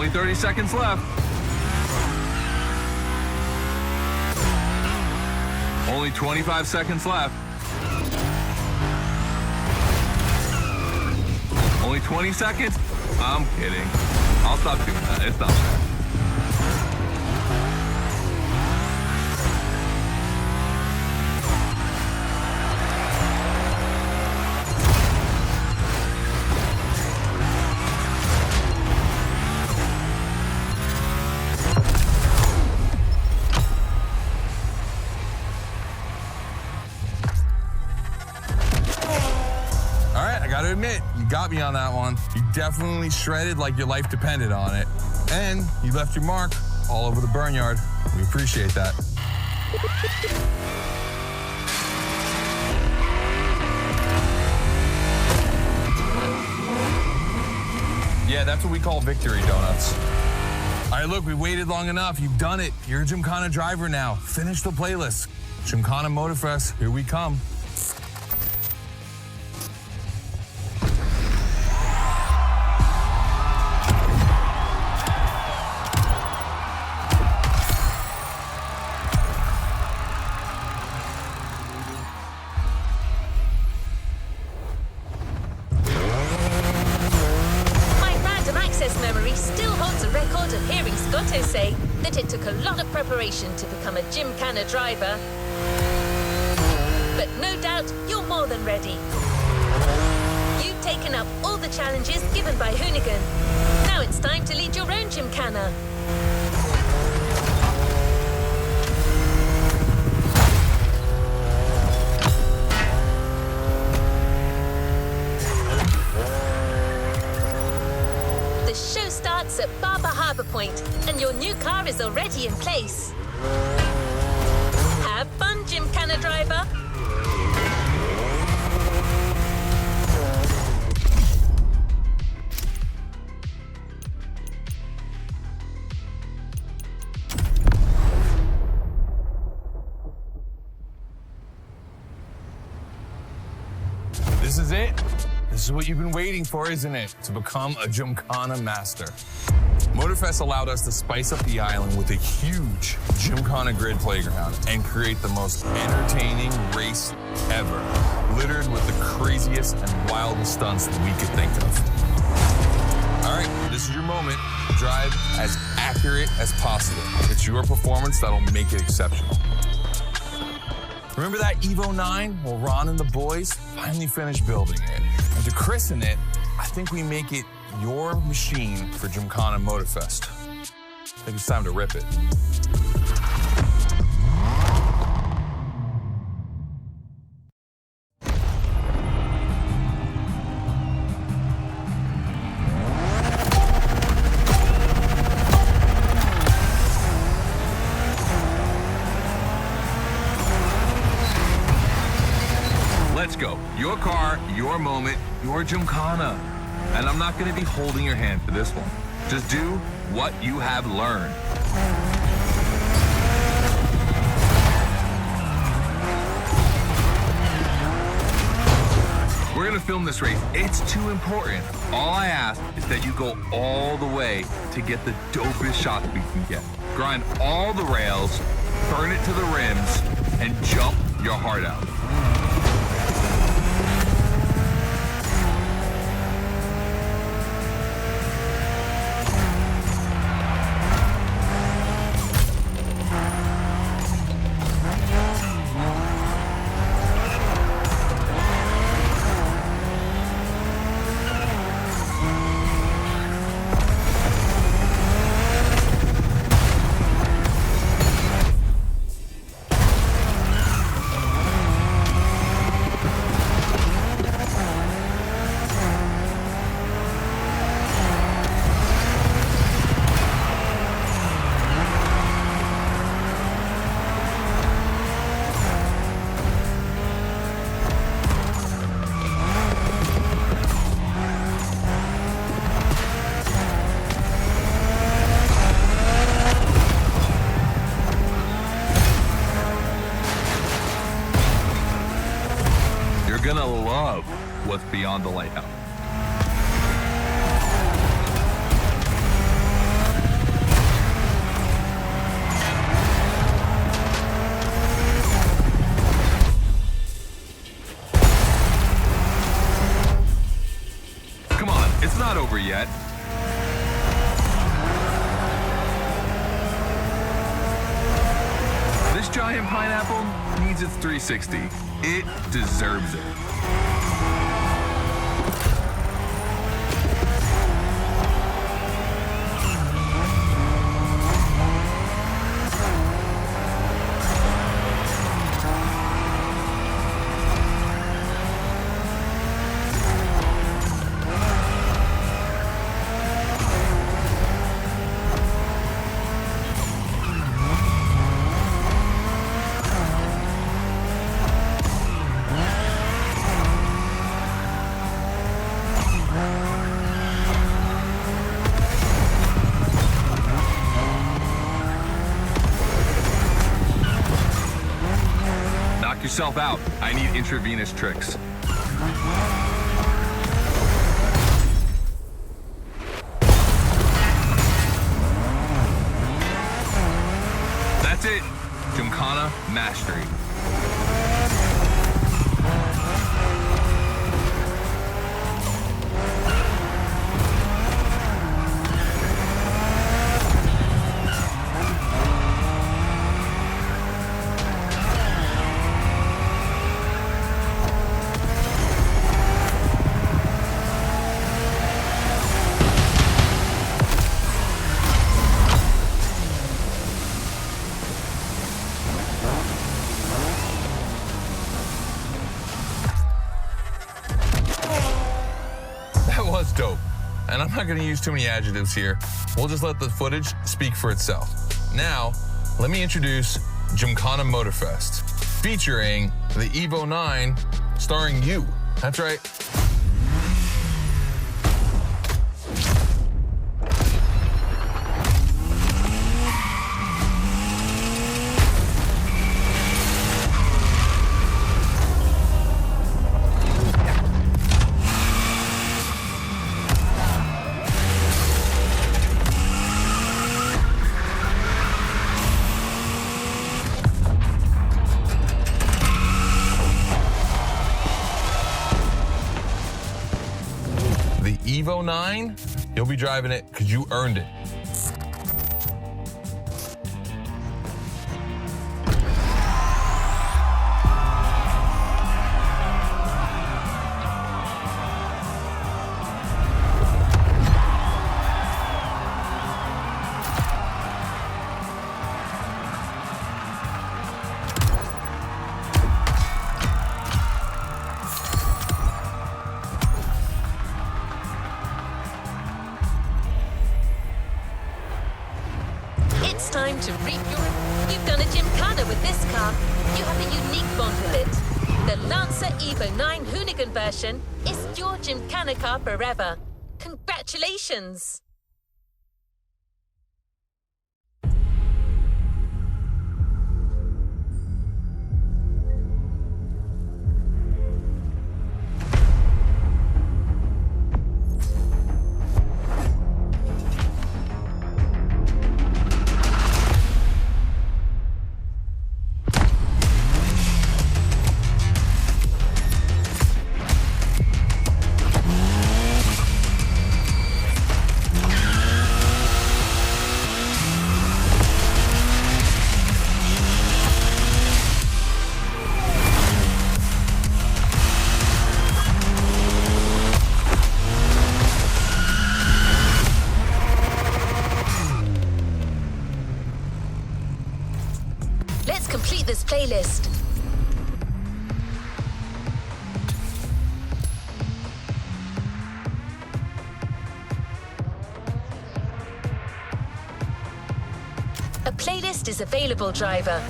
Speaker 4: Only 30 seconds left. Only 25 seconds left. Only 20 seconds? I'm kidding. I'll stop doing that. It's not fair.
Speaker 2: Gotta admit, you got me on that one. You definitely shredded like your life depended on it. And you left your mark all over the burnyard. We appreciate that. Yeah, that's what we call victory donuts. All right, look, we waited long enough. You've done it. You're a Gymkhana driver now. Finish the playlist. Gymkhana Motorfest, here we come.
Speaker 1: Say that it took a lot of preparation to become a Gymkhana driver, but no doubt, you're more than ready. You've taken up all the challenges given by Hoonigan. Now it's time to lead your own gymkhana. The show starts at Barber Harbour Point, and your new car is already in place. Have fun, gymkhana driver.
Speaker 4: This is it. This is what you've been waiting for, isn't it? To become a Gymkhana master. Motorfest allowed us to spice up the island with a huge Gymkhana grid playground and create the most entertaining race ever, littered with the craziest and wildest stunts that we could think of. All right, this is your moment. Drive as accurate as possible. It's your performance that'll make it exceptional. Remember that Evo 9? Well, Ron and the boys finally finished building it. And to christen it, I think we make it your machine for Gymkhana Motorfest. I think it's time to rip it. Let's go. Your car, your moment, your Gymkhana. And I'm not going to be holding your hand for this one. Just do what you have learned. We're going to film this race. It's too important. All I ask is that you go all the way to get the dopest shots we can get. Grind all the rails, burn it to the rims, and jump your heart out. Gonna love what's beyond the lighthouse. Come on, it's not over yet. This giant pineapple needs its 360. It deserves it. Yourself out. I need intravenous tricks. That's it. Gymkhana mastery. it's dope. And I'm not gonna use too many adjectives here. We'll just let the footage speak for itself. Now, let me introduce Gymkhana Motorfest, featuring the Evo 9, starring you. That's right. Evo 9, you'll be driving it because you earned it.
Speaker 1: It's time to reap your... You've done a Gymkhana with this car. You have a unique bond with it. The Lancer Evo 9 Hoonigan version is your Gymkhana car forever. Congratulations! Let's complete this playlist. A playlist is available, driver.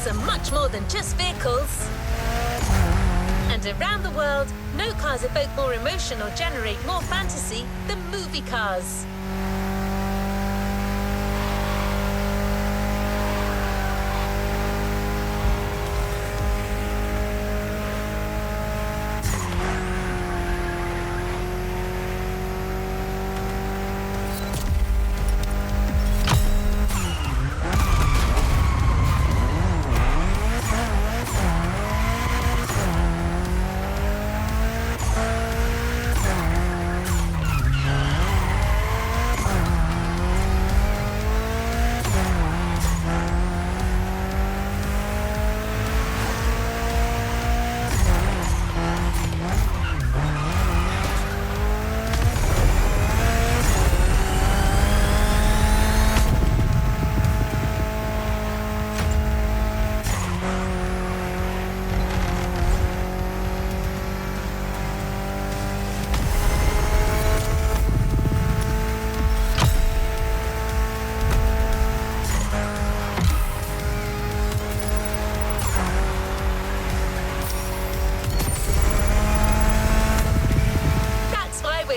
Speaker 1: Are much more than just vehicles. And around the world, no cars evoke more emotion or generate more fantasy than movie cars.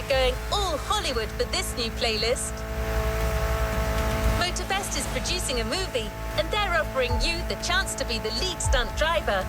Speaker 1: Going all Hollywood for this new playlist. Motorfest is producing a movie, and they're offering you the chance to be the lead stunt driver.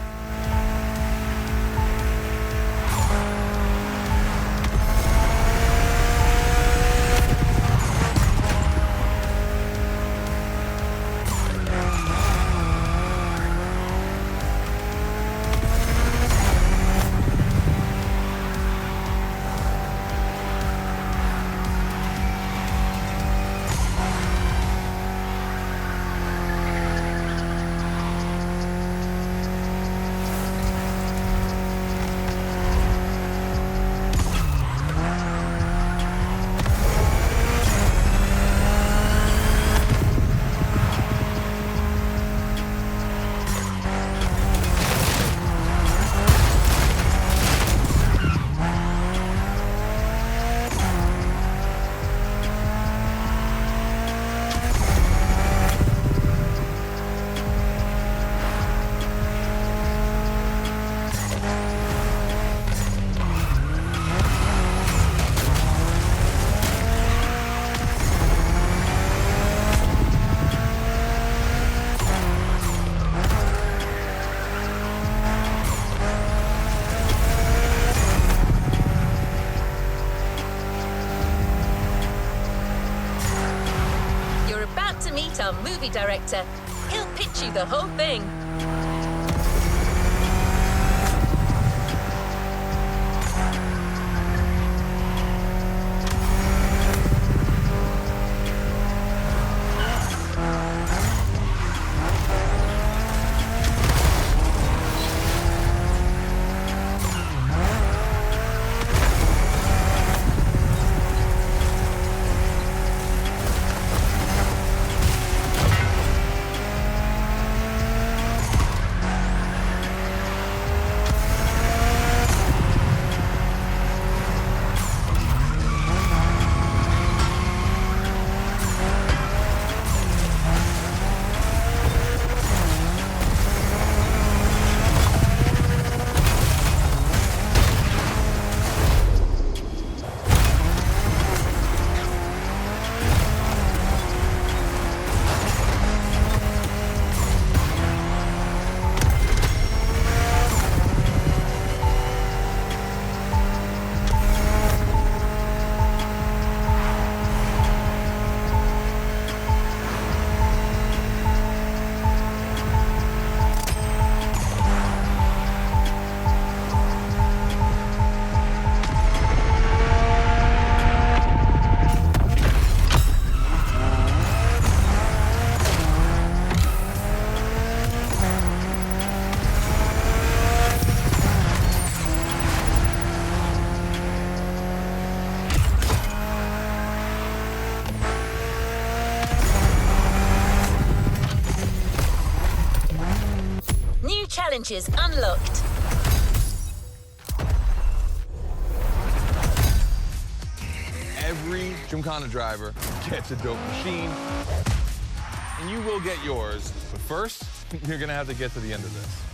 Speaker 1: story director. He'll pitch you the whole thing. Challenges unlocked.
Speaker 2: Every Gymkhana driver gets a dope machine, and you will get yours. But first, you're gonna have to get to the end of this.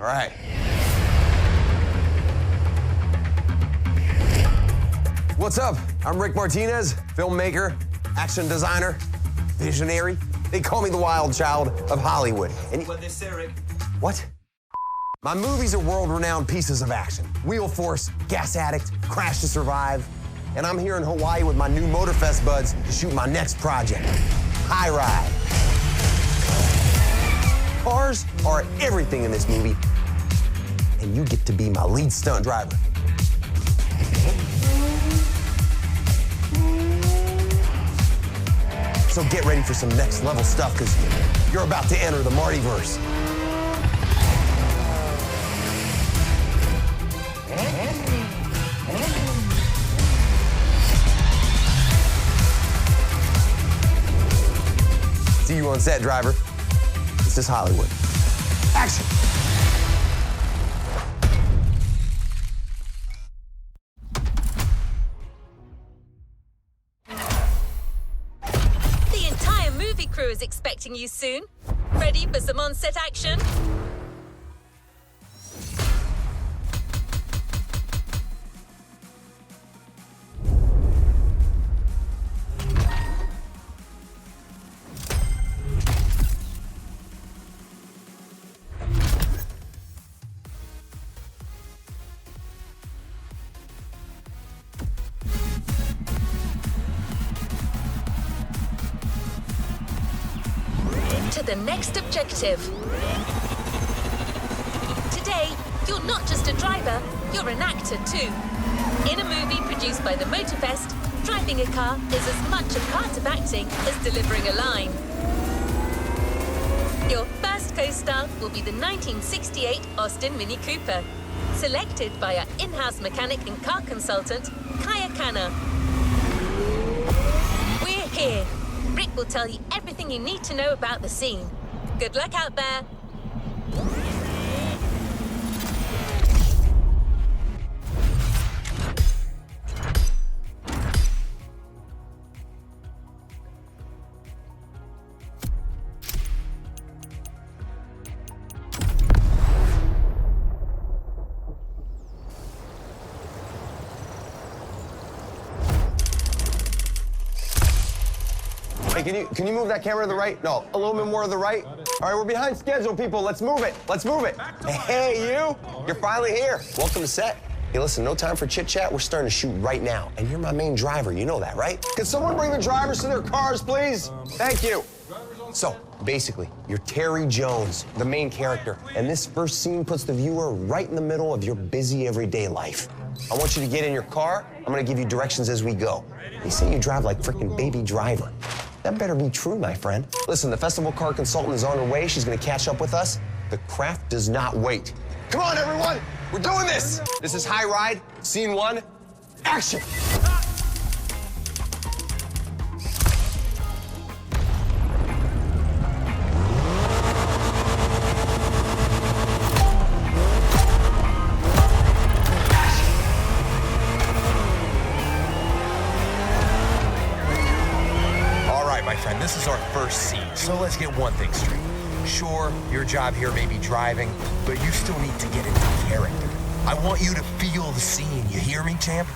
Speaker 5: All right. What's up? I'm Rick Martinez, filmmaker, action designer, visionary. They call me the wild child of Hollywood. And
Speaker 6: What they say, Rick?
Speaker 5: what? My movies are world-renowned pieces of action. Wheel Force, Gas Addict, Crash to Survive. And I'm here in Hawaii with my new Motorfest buds to shoot my next project, High Ride. Cars are everything in this movie, and you get to be my lead stunt driver. So get ready for some next level stuff, because you're about to enter the Martyverse. See you on set, driver. This is Hollywood. Action!
Speaker 1: The entire movie crew is expecting you soon. Ready for some on-set action? To the next objective. Today, you're not just a driver, you're an actor too. In a movie produced by the Motorfest, driving a car is as much a part of acting as delivering a line. Your first co-star will be the 1968 Austin Mini Cooper, selected by our in-house mechanic and car consultant, Kaya Khanna. We're here. Rick will tell you everything you need to know about the scene. Good luck out there.
Speaker 5: Hey, can you move that camera to the right? No, a little bit more to the right. All right, we're behind schedule, people. Let's move it. Let's move it. Hey, you. You're finally here. Welcome to set. Hey, listen, no time for chit-chat. We're starting to shoot right now. And you're my main driver. You know that, right? Can someone bring the drivers to their cars, please? Thank you. So, basically, you're Terry Jones, the main character. And this first scene puts the viewer right in the middle of your busy everyday life. I want you to get in your car. I'm going to give you directions as we go. They say you drive like frickin' Baby Driver. That better be true, my friend. Listen, the festival car consultant is on her way. She's gonna catch up with us. The craft does not wait. Come on, everyone! We're doing this! This is High Ride, scene 1, action!
Speaker 7: This is our first scene, so let's get one thing straight. Sure, your job here may be driving, but you still need to get into character. I want you to feel the scene, you hear me, champ?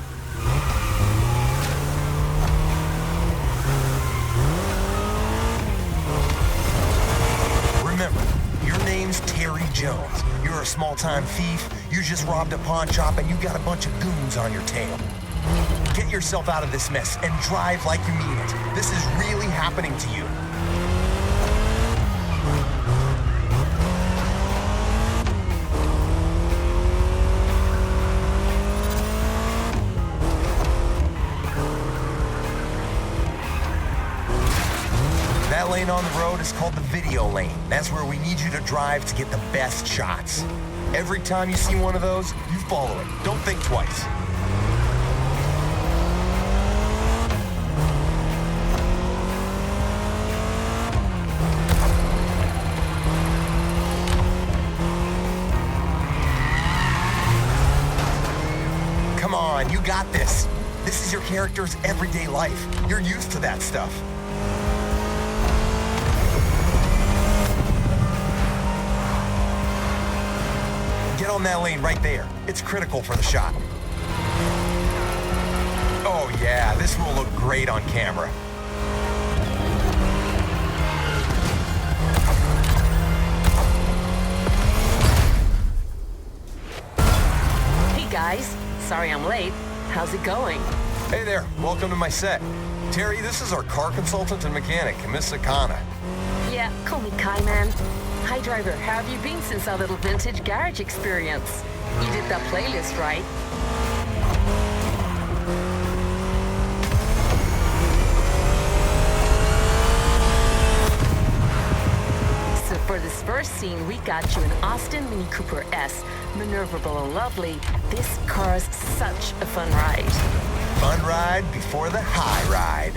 Speaker 7: Remember, your name's Terry Jones. You're a small-time thief, you just robbed a pawn shop, and you got a bunch of goons on your tail. Get yourself out of this mess and drive like you mean it. This is really happening to you. That lane on the road is called the video lane. That's where we need you to drive to get the best shots. Every time you see one of those, you follow it. Don't think twice. Come on, you got this. This is your character's everyday life. You're used to that stuff. on that lane right there. It's critical for the shot. Oh yeah, this will look great on camera.
Speaker 6: Hey guys, sorry I'm late. How's it going?
Speaker 7: Hey there, welcome to my set. Terry, this is our car consultant and mechanic, Miss Akana.
Speaker 6: Yeah, call me Kai, man. Hi driver, how have you been since our little vintage garage experience? You did that playlist, right? So for this first scene, we got you an Austin Mini Cooper S. Maneuverable and lovely. This car's such a fun ride.
Speaker 7: Fun ride before the high ride.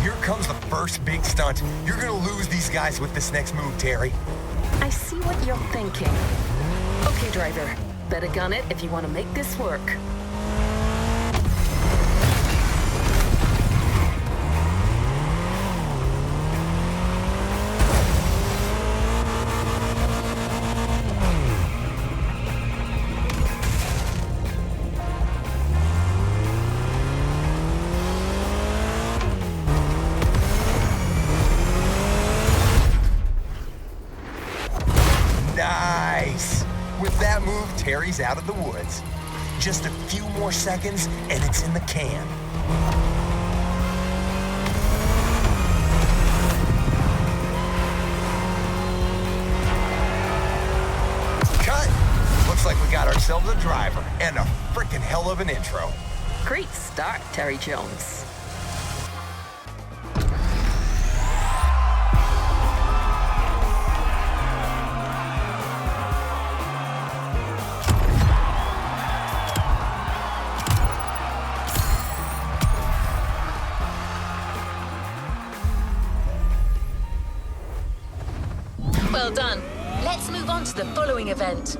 Speaker 7: Here comes the first big stunt. You're gonna lose these guys with this next move, Terry.
Speaker 6: I see what you're thinking. Okay, driver, better gun it if you want to make this work.
Speaker 7: Nice! With that move, Terry's out of the woods. Just a few more seconds, and it's in the can. Cut! Looks like we got ourselves a driver, and a frickin' hell of an intro.
Speaker 6: Great start, Terry Jones.
Speaker 1: Well done. Let's move on to the following event.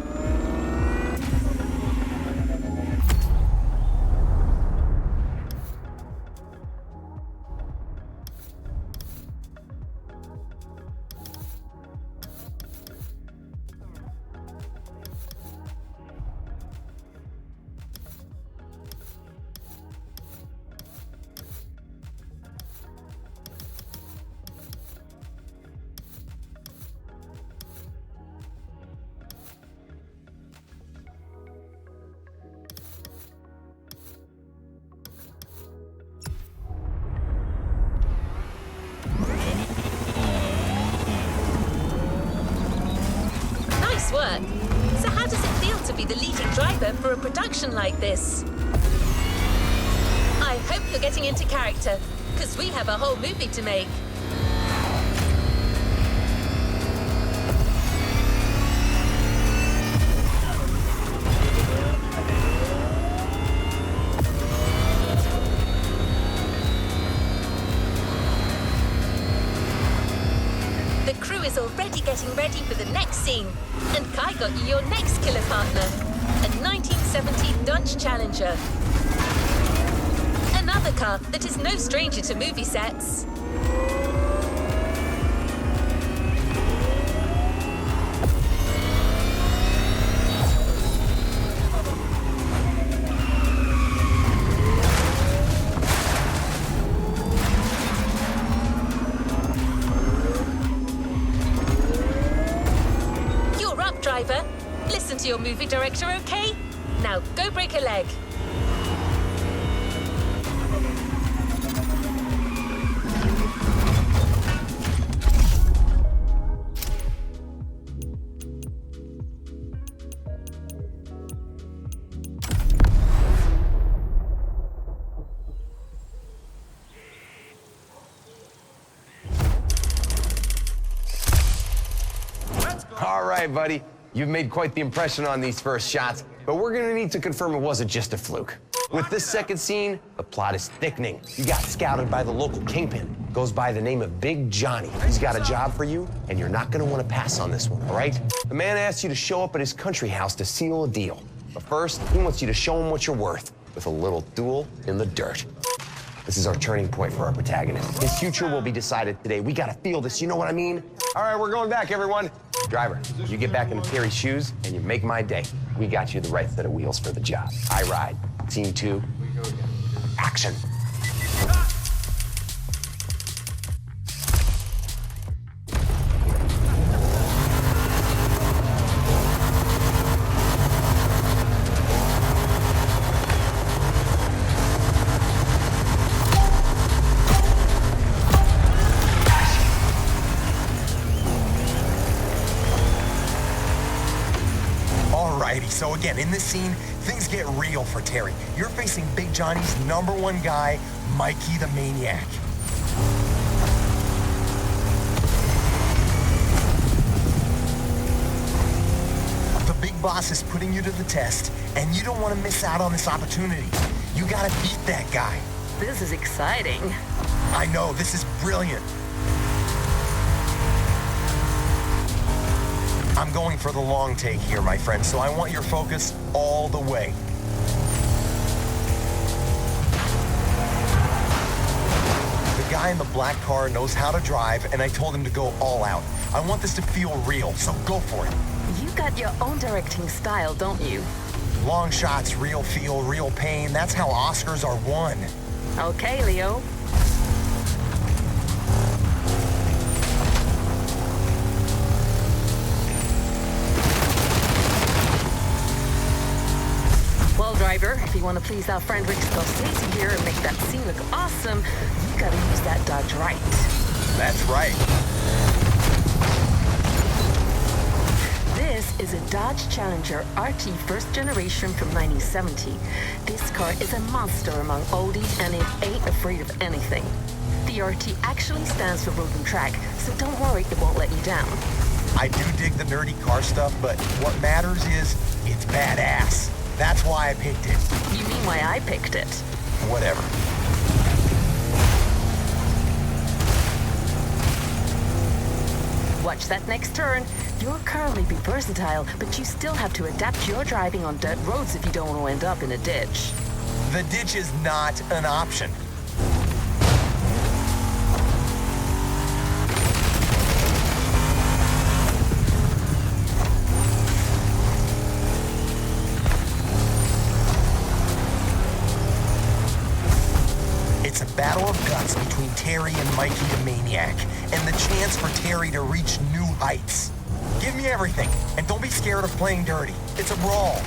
Speaker 1: Nice work. So how does it feel to be the leading driver for a production like this? I hope you're getting into character, because we have a whole movie to make. The crew is already getting ready for the next scene, and Kai got you your next killer partner, a 1970 Dodge Challenger. Another car that is no stranger to movie sets. You're up, driver. Listen to your movie director, okay? Now go break a leg.
Speaker 5: All right, buddy. You've made quite the impression on these first shots, but we're gonna need to confirm it wasn't just a fluke. With this second scene, the plot is thickening. You got scouted by the local kingpin. Goes by the name of Big Johnny. He's got a job for you, and you're not gonna wanna pass on this one, all right? The man asked you to show up at his country house to seal a deal. But first, he wants you to show him what you're worth with a little duel in the dirt. This is our turning point for our protagonist. His future will be decided today. We gotta feel this, you know what I mean? All right, we're going back, everyone. Driver, you get back into Terry's shoes and you make my day. We got you the right set of wheels for the job. I ride. Scene 2, action.
Speaker 7: So again, in this scene, things get real for Terry. You're facing Big Johnny's #1 guy, Mikey the Maniac. The big boss is putting you to the test, and you don't want to miss out on this opportunity. You gotta beat that guy.
Speaker 6: This is exciting.
Speaker 7: I know, this is brilliant. I'm going for the long take here, my friend, so I want your focus all the way. The guy in the black car knows how to drive, and I told him to go all out. I want this to feel real, so go for it.
Speaker 6: You got your own directing style, don't you?
Speaker 7: Long shots, real feel, real pain. That's how Oscars are won.
Speaker 6: Okay, Leo. Well, driver, if you want to please our friend Rick Scorsese here and make that scene look awesome, you gotta use that Dodge right.
Speaker 7: That's right.
Speaker 6: This is a Dodge Challenger RT first generation from 1970. This car is a monster among oldies and it ain't afraid of anything. The RT actually stands for road and track, so don't worry, it won't let you down.
Speaker 7: I do dig the nerdy car stuff, but what matters is it's badass. That's why I picked it.
Speaker 6: You mean why I picked it?
Speaker 7: Whatever.
Speaker 6: Watch that next turn. Your car may be versatile, but you still have to adapt your driving on dirt roads if you don't want to end up in a ditch.
Speaker 7: The ditch is not an option. It's a battle of guts between Terry and Mikey the Maniac, and the chance for Terry to reach new heights. Give me everything, and don't be scared of playing dirty. It's a brawl.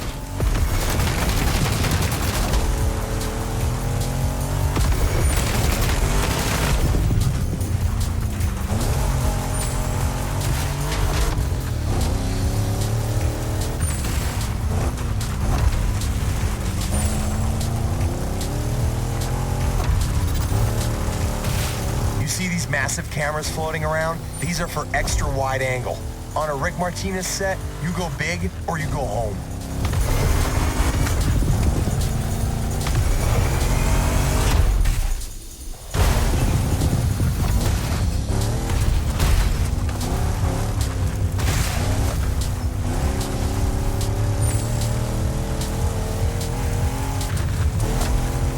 Speaker 7: Massive cameras floating around, these are for extra wide angle. On a Rick Martinez set, you go big or you go home.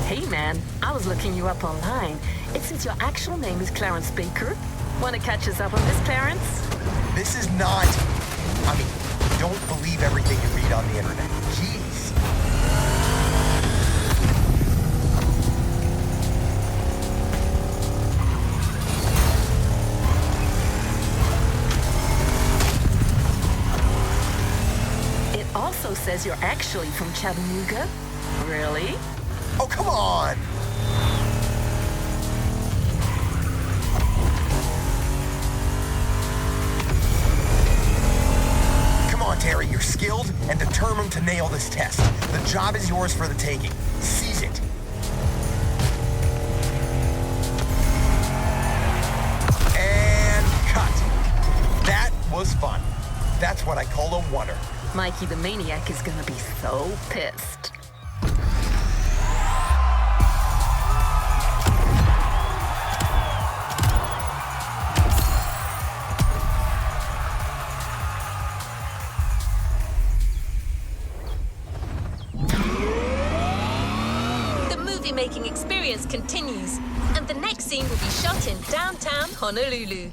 Speaker 6: Hey man, I was looking you up online. It says your actual name is Clarence Baker. Want to catch us up on this, Clarence?
Speaker 7: This is not... I mean, don't believe everything you read on the internet. Jeez.
Speaker 6: It also says you're actually from Chattanooga. Really?
Speaker 7: Oh, come on! Terry, you're skilled and determined to nail this test. The job is yours for the taking. Seize it. And cut. That was fun. That's what I call a wonder.
Speaker 6: Mikey the Maniac is gonna be so pissed.
Speaker 1: movie-making experience continues, and the next scene will be shot in downtown Honolulu.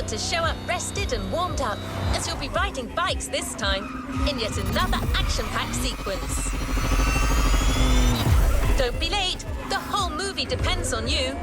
Speaker 1: To show up rested and warmed up, as you'll be riding bikes this time in yet another action-packed sequence. Don't be late, the whole movie depends on you.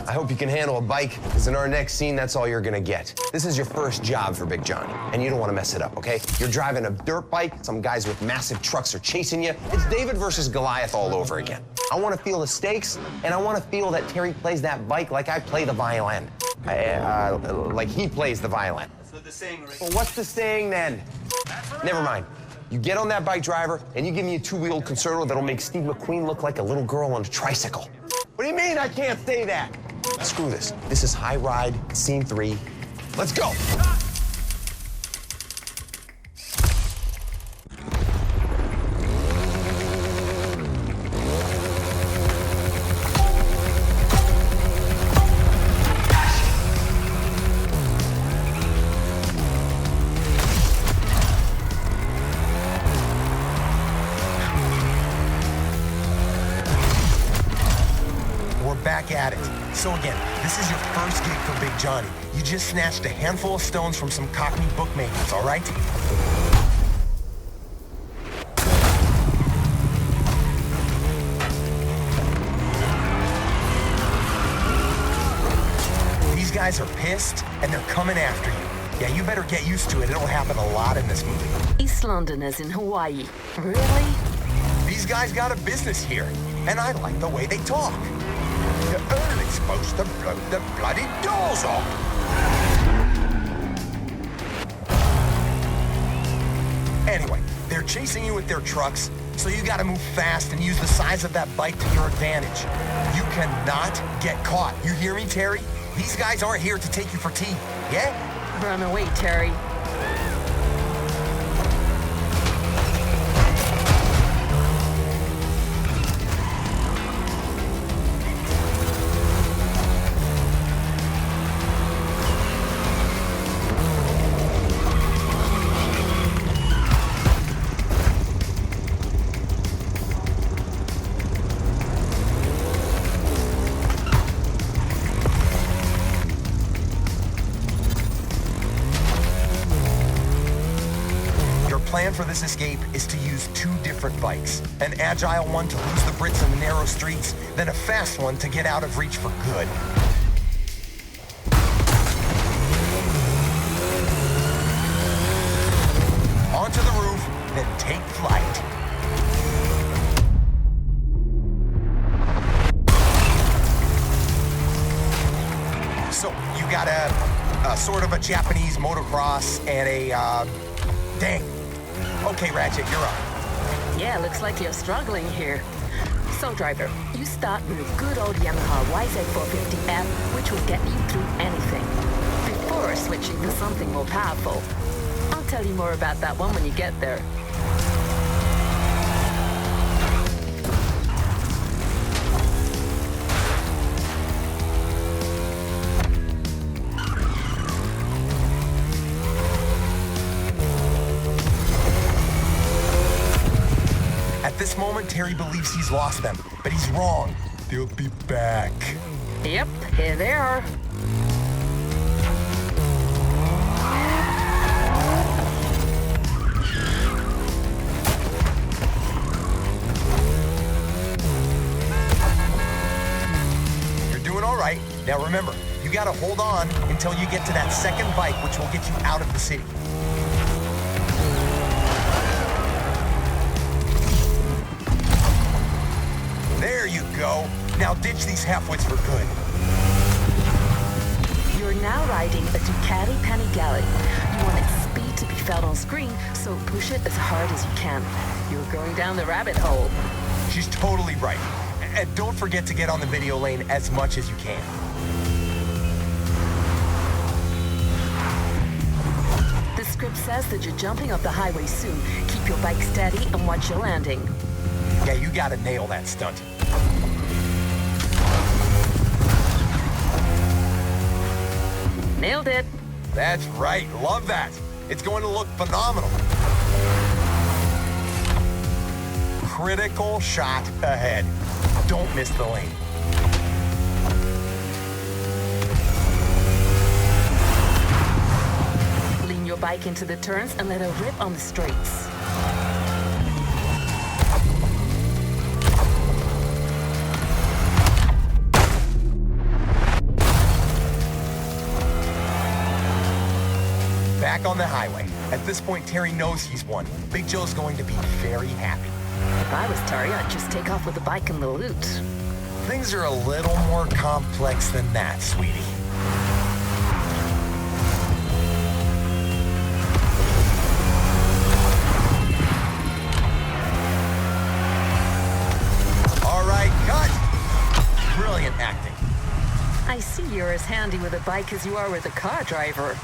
Speaker 5: I hope you can handle a bike, because in our next scene, that's all you're gonna get. This is your first job for Big Johnny, and you don't want to mess it up, okay? You're driving a dirt bike, some guys with massive trucks are chasing you. It's David versus Goliath all over again. I want to feel the stakes, and I want to feel that Terry plays that bike like I play the violin. Like he plays the violin.
Speaker 8: That's what the saying, right?
Speaker 5: Well, what's the saying then? Never mind. You get on that bike, driver, and you give me a two-wheeled concerto that'll make Steve McQueen look like a little girl on a tricycle. What do you mean I can't say that? Screw this. This is High Ride, Scene 3. Let's go!
Speaker 7: Back at it. So again, this is your first gig for Big Johnny. You just snatched a handful of stones from some Cockney bookmakers, all right? These guys are pissed, and they're coming after you. Yeah, you better get used to it. It'll happen a lot in this movie.
Speaker 6: East Londoners in Hawaii. Really?
Speaker 7: These guys got a business here, and I like the way they talk. The Earl is supposed to blow the bloody doors off. Anyway, they're chasing you with their trucks, so you gotta move fast and use the size of that bike to your advantage. You cannot get caught. You hear me, Terry? These guys aren't here to take you for tea, yeah?
Speaker 6: Run away, Terry.
Speaker 7: Plan for this escape is to use two different bikes. An agile one to lose the Brits in the narrow streets, then a fast one to get out of reach for good. Onto the roof, then take flight. So, you got a sort of a Japanese motocross and a, dang. Okay, Ratchet, you're up.
Speaker 6: Yeah, looks like you're struggling here. So, driver, you start with a good old Yamaha YZ450M, which will get you through anything, before switching to something more powerful. tell you more about that one when you get there.
Speaker 7: At this moment, Terry believes he's lost them, but he's wrong. They'll be back.
Speaker 6: Yep, here they are.
Speaker 7: You're doing all right. Now remember, you gotta hold on until you get to that second bike, which will get you out of the city. There you go. Now ditch these halfwits for good.
Speaker 6: You're now riding a Ducati Panigale. You want its speed to be felt on screen, so push it as hard as you can. You're going down the rabbit hole.
Speaker 7: She's totally right. And don't forget to get on the video lane as much as you can.
Speaker 6: The script says that you're jumping off the highway soon. Keep your bike steady and watch your landing.
Speaker 7: Yeah, you gotta nail that stunt.
Speaker 6: Nailed it.
Speaker 7: That's right. Love that. It's going to look phenomenal. Critical shot ahead. Don't miss the lane.
Speaker 6: Lean your bike into the turns and let her rip on the straights.
Speaker 7: Back on the highway. At this point, Terry knows he's won. Big Joe's going to be very happy.
Speaker 6: If I was Terry, I'd just take off with the bike and the loot.
Speaker 7: Things are a little more complex than that, sweetie. All right, cut. Brilliant acting.
Speaker 6: I see you're as handy with a bike as you are with a car driver.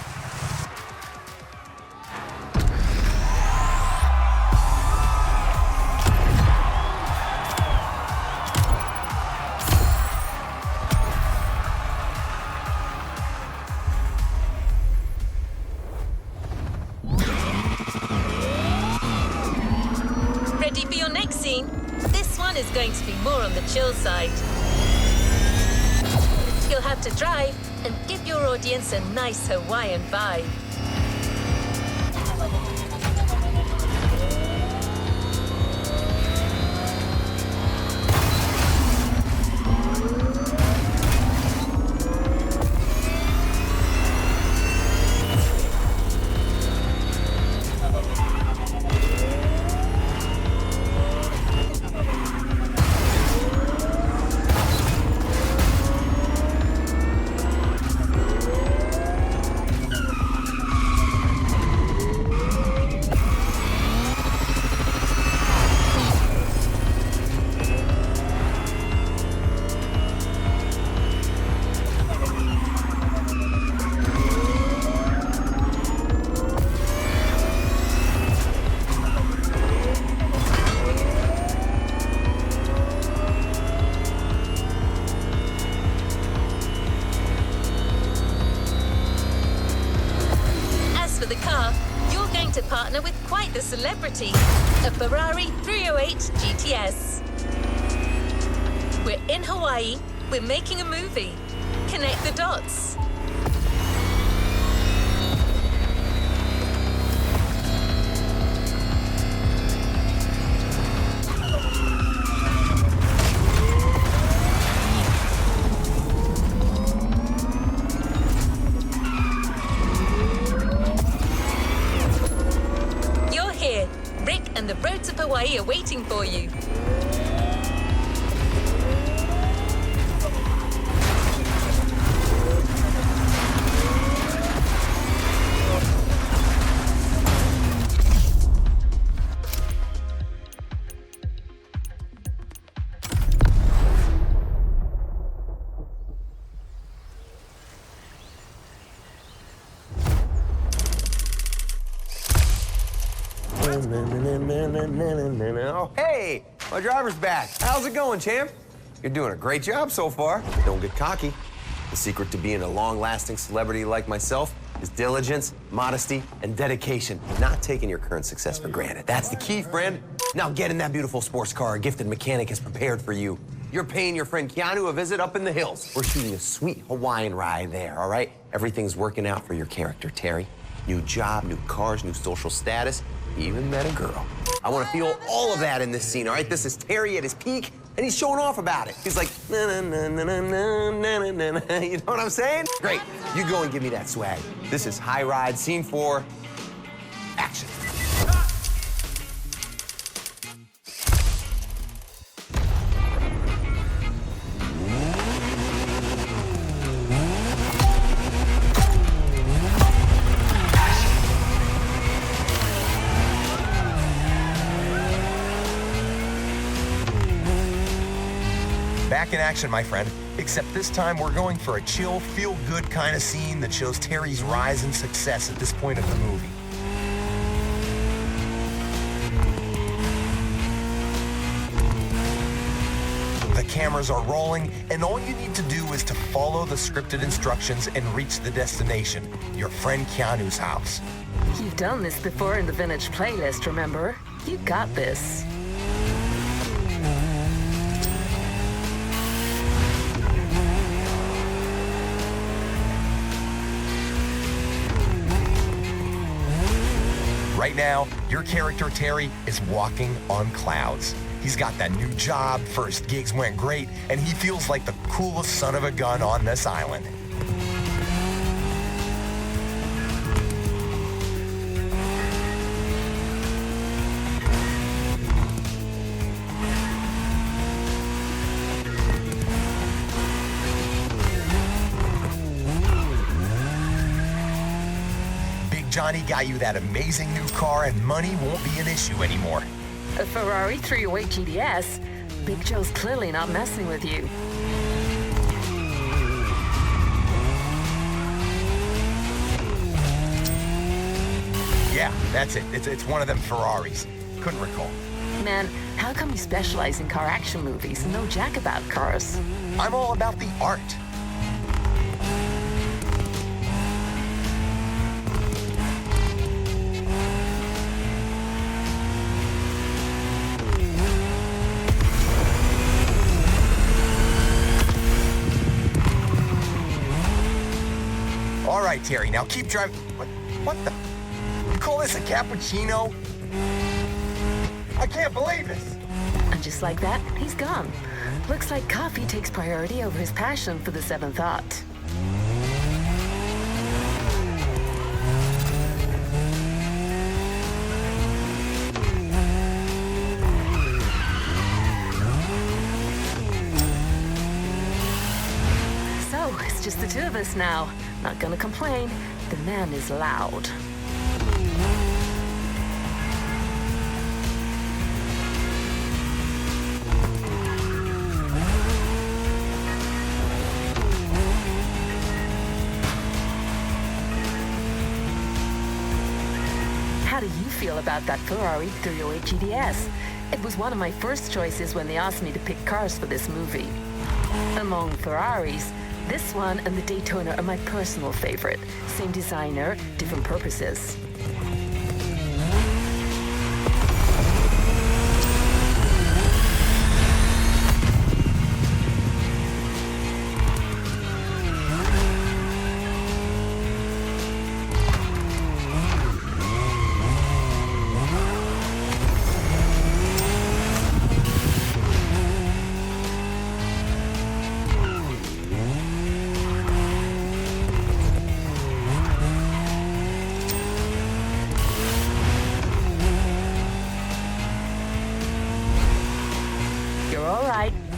Speaker 1: Ready for your next scene? This one is going to be more on the chill side. You'll have to drive and give your audience a nice Hawaiian vibe. To partner with quite the celebrity, a Ferrari 308 GTS. We're in Hawaii, we're making a movie. Connect the dots. And the roads of Hawaii are waiting for you.
Speaker 5: Oh, hey, my driver's back. How's it going, champ? You're doing a great job so far. Don't get cocky. The secret to being a long-lasting celebrity like myself is diligence, modesty, and dedication. Not taking your current success for granted. That's the key, friend. Now get in that beautiful sports car a gifted mechanic has prepared for you. You're paying your friend Keanu a visit up in the hills. We're shooting a sweet Hawaiian ride there, all right? Everything's working out for your character, Terry. New job, new cars, new social status. He even met a girl. I want to feel all of that in this scene, all right? This is Terry at his peak, and he's showing off about it. He's like, na na na na na na na na na. You know what I'm saying? Great. You go and give me that swag. This is High Ride, Scene 4, action.
Speaker 7: Back in action, my friend. Except this time we're going for a chill, feel-good kind of scene that shows Terry's rise in success at this point of the movie. The cameras are rolling, and all you need to do is to follow the scripted instructions and reach the destination, your friend Keanu's house.
Speaker 6: You've done this before in the Vintage playlist, remember? You got this.
Speaker 7: Right now, your character, Terry, is walking on clouds. He's got that new job, first gigs went great, and he feels like the coolest son of a gun on this island. Johnny got you that amazing new car, and money won't be an issue anymore.
Speaker 6: A Ferrari 308 GTS? Big Joe's clearly not messing with you.
Speaker 7: Yeah, that's it. It's one of them Ferraris. Couldn't recall.
Speaker 6: Man, how come you specialize in car action movies and know jack about cars?
Speaker 7: I'm all about the art. All right, Terry, now keep driving. What the? You call this a cappuccino? I can't believe this.
Speaker 6: And just like that, he's gone. Looks like coffee takes priority over his passion for the seventh art. So, it's just the two of us now. Not gonna complain. The man is loud. How do you feel about that Ferrari 308 GTS? It was one of my first choices when they asked me to pick cars for this movie. Among Ferraris, this one and the Daytona are my personal favorite. Same designer, different purposes.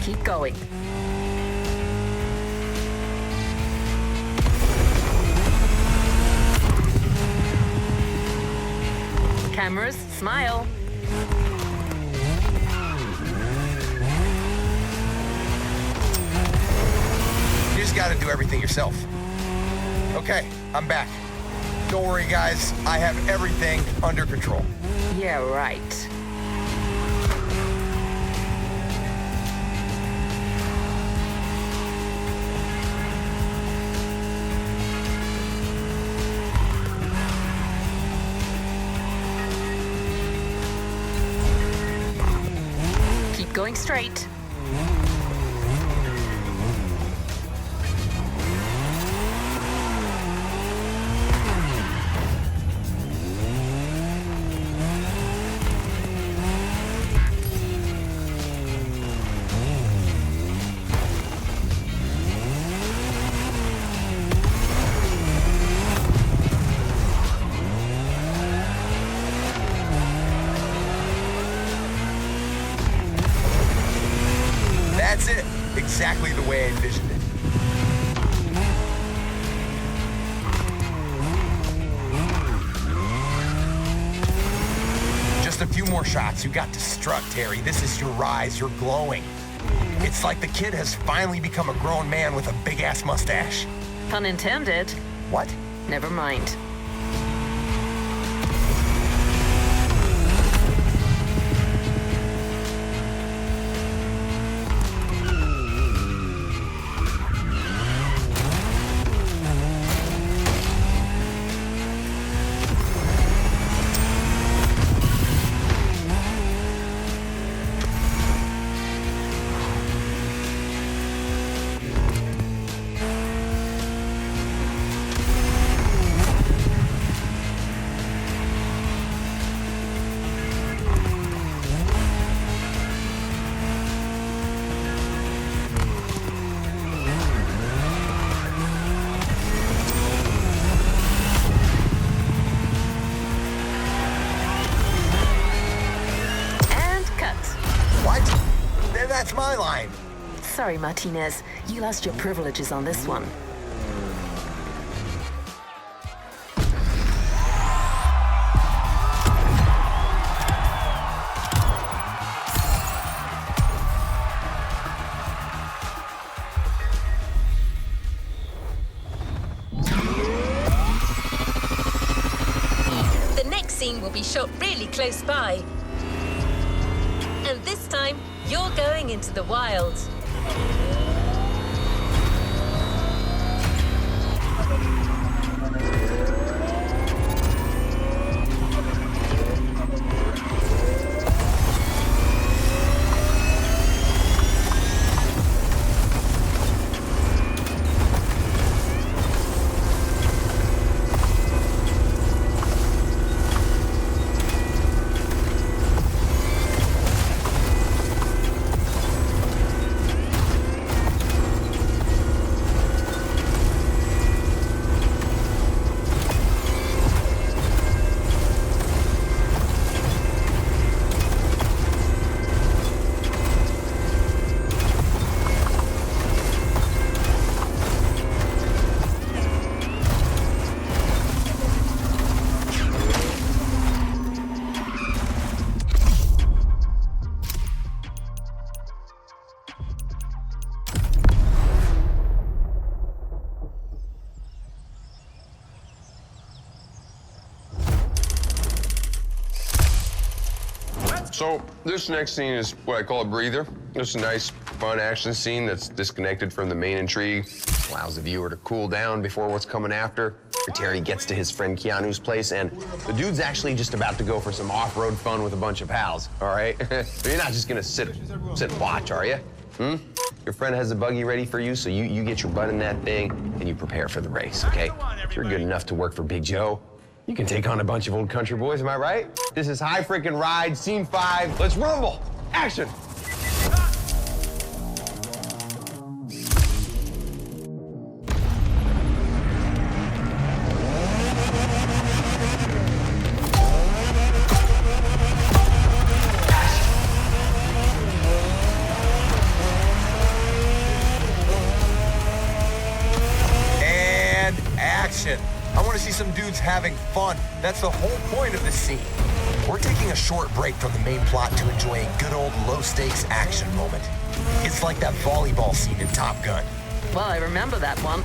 Speaker 6: Keep going. Cameras, smile.
Speaker 7: You just gotta do everything yourself. Okay, I'm back. Don't worry, guys. I have everything under control.
Speaker 6: Yeah, right. Keep going straight.
Speaker 7: That's it. Exactly the way I envisioned it. Just a few more shots. You got to strut, Terry. This is your rise. You're glowing. It's like the kid has finally become a grown man with a big-ass mustache.
Speaker 6: Pun intended.
Speaker 7: What?
Speaker 6: Never mind.
Speaker 7: That's my line.
Speaker 6: Sorry, Martinez. You lost your privileges on this one.
Speaker 1: The next scene will be shot really close by. And this time, you're going into the wild.
Speaker 8: So this next scene is what I call a breather. Just a nice, fun action scene that's disconnected from the main intrigue. Allows the viewer to cool down before what's coming after. Terry gets to his friend Keanu's place, and the dude's actually just about to go for some off-road fun with a bunch of pals, all right? You're not just gonna sit and watch, are you? Your friend has a buggy ready for you, so you get your butt in that thing, and you prepare for the race, okay? If you're good enough to work for Big Joe, you can take on a bunch of old country boys, am I right? This is High Frickin' Ride, Scene 5. Let's rumble! Action!
Speaker 7: And action! I want to see some dudes having fun. That's the whole point of this scene. We're taking a short break from the main plot to enjoy a good old low-stakes action moment. It's like that volleyball scene in Top Gun.
Speaker 6: Well, I remember that one.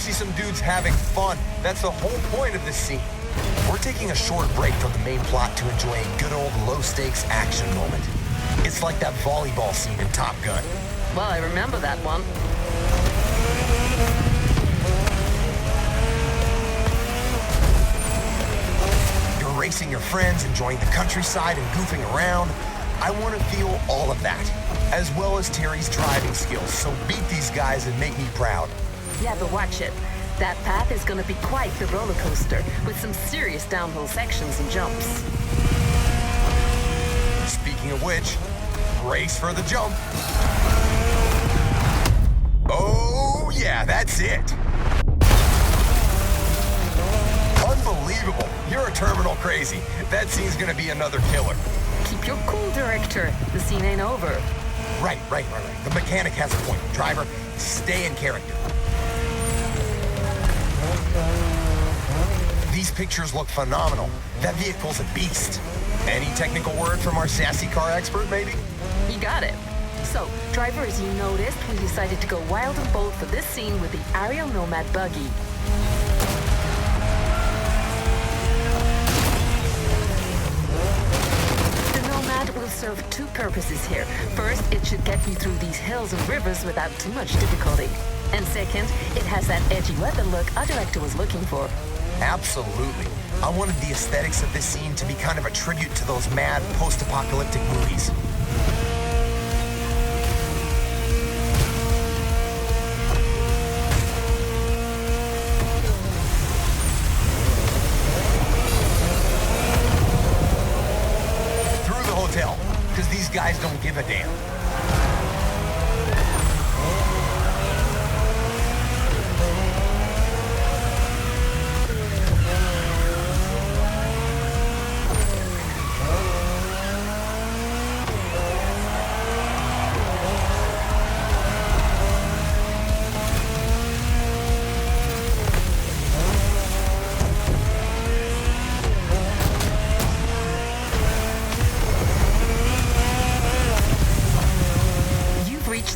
Speaker 7: see some dudes having fun. That's the whole point of this scene. We're taking a short break from the main plot to enjoy a good old low-stakes action moment. It's like that volleyball scene in Top Gun.
Speaker 6: Well, I remember that one.
Speaker 7: You're racing your friends, enjoying the countryside and goofing around. I want to feel all of that, as well as Terry's driving skills, so beat these guys and make me proud.
Speaker 6: Yeah, but watch it. That path is gonna be quite the roller coaster, with some serious downhill sections and jumps.
Speaker 7: Speaking of which, race for the jump. Oh, yeah, that's it. Unbelievable. You're a terminal crazy. That scene's gonna be another killer.
Speaker 6: Keep your cool, director. The scene ain't over.
Speaker 7: Right. The mechanic has a point. Driver, stay in character. These pictures look phenomenal. That vehicle's a beast. Any technical word from our sassy car expert, maybe?
Speaker 6: You got it. So, driver, as you noticed, we decided to go wild and bold for this scene with the Ariel Nomad buggy. Will serve two purposes here. First, it should get you through these hills and rivers without too much difficulty. And second, it has that edgy weather look our director was looking for.
Speaker 7: Absolutely. I wanted the aesthetics of this scene to be kind of a tribute to those mad post-apocalyptic movies. Because these guys don't give a damn.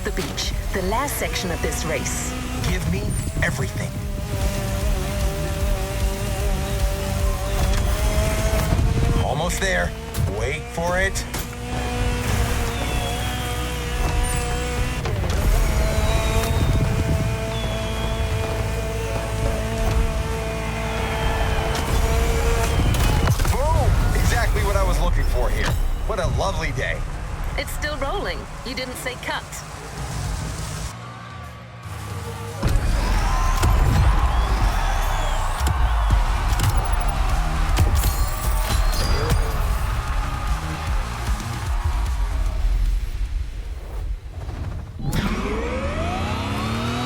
Speaker 6: The beach, the last section of this race.
Speaker 7: Give me everything. Almost there. Wait for it. Boom! Exactly what I was looking for here. What a lovely day.
Speaker 6: It's still rolling. You didn't say cut.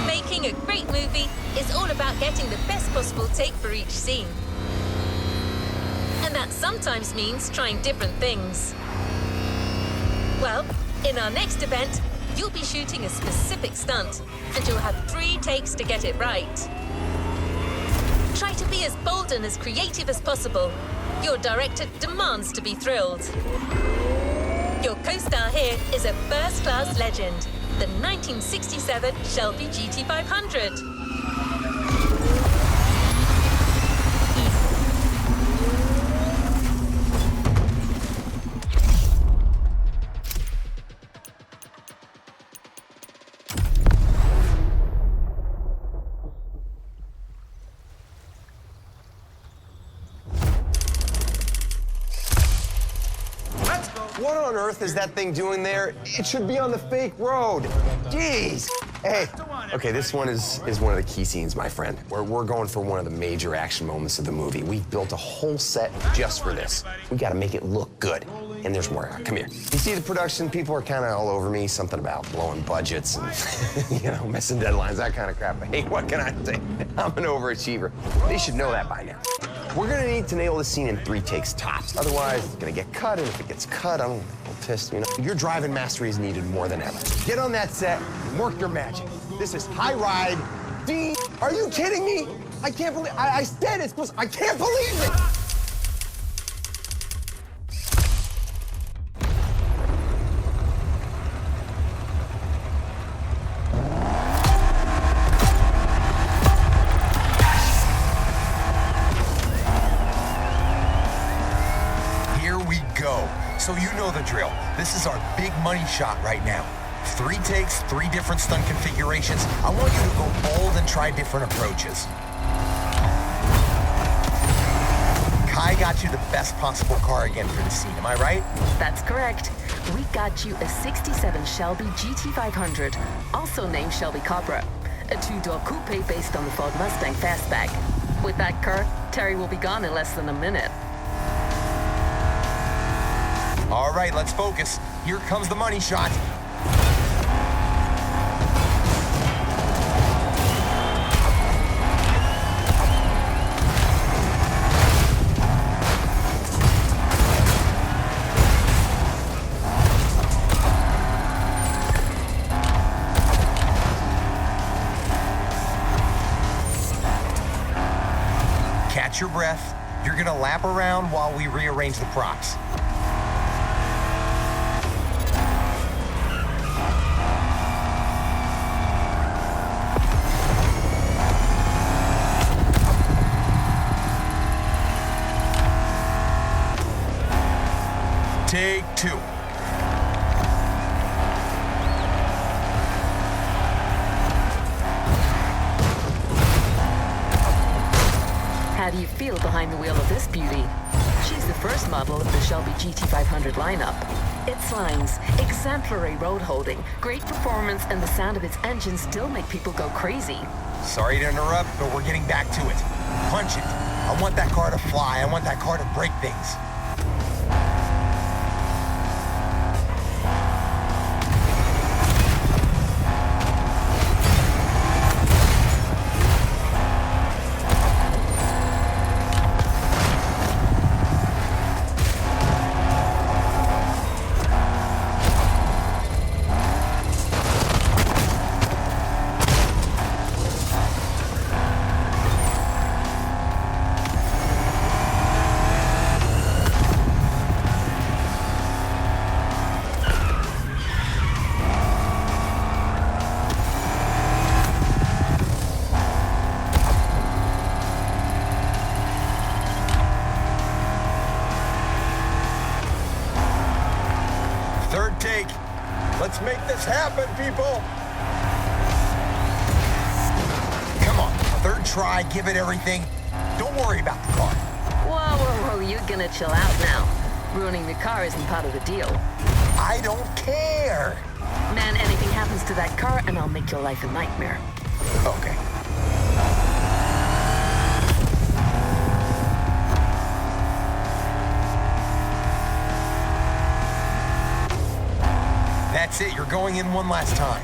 Speaker 1: Making a great movie is all about getting the best possible take for each scene. And that sometimes means trying different things. Well, in our next event, you'll be shooting a specific stunt, and you'll have 3 takes to get it right. Try to be as bold and as creative as possible. Your director demands to be thrilled. Your co-star here is a first-class legend, the 1967 Shelby GT500.
Speaker 5: What on earth is that thing doing there? It should be on the fake road. Jeez. Hey. Okay, this one is one of the key scenes, my friend. We're going for one of the major action moments of the movie. We've built a whole set just for this. We gotta make it look good. And there's more. Come here. You see the production people are kind of all over me. Something about blowing budgets and, you know, missing deadlines, that kind of crap. But hey, what can I say? I'm an overachiever. They should know that by now. We're gonna need to nail this scene in 3 takes tops. Otherwise, it's gonna get cut, and if it gets cut, I'm pissed, you know? Your driving mastery is needed more than ever. Get on that set and work your magic. This is High Ride D. Are you kidding me? I can't believe, I said it's supposed, I can't believe it!
Speaker 7: So you know the drill. This is our big money shot right now. 3 takes, 3 different stunt configurations. I want you to go bold and try different approaches. Kai got you the best possible car again for the scene, am I right?
Speaker 6: That's correct. We got you a 67 Shelby GT500, also named Shelby Cobra. A 2-door coupe based on the Ford Mustang Fastback. With that car, Terry will be gone in less than a minute.
Speaker 7: All right, let's focus. Here comes the money shot. Catch your breath. You're gonna lap around while we rearrange the props. Take 2.
Speaker 6: How do you feel behind the wheel of this beauty? She's the first model of the Shelby GT500 lineup. Its lines, exemplary road holding, great performance, and the sound of its engine still make people go crazy.
Speaker 7: Sorry to interrupt, but we're getting back to it. Punch it. I want that car to fly. I want that car to break things. Third take. Let's make this happen, people. Come on, third try, give it everything. Don't worry about the car.
Speaker 6: Whoa, you're gonna chill out now. Ruining the car isn't part of the deal.
Speaker 7: I don't care.
Speaker 6: Man, anything happens to that car and I'll make your life a nightmare.
Speaker 7: Okay. That's it, you're going in one last time.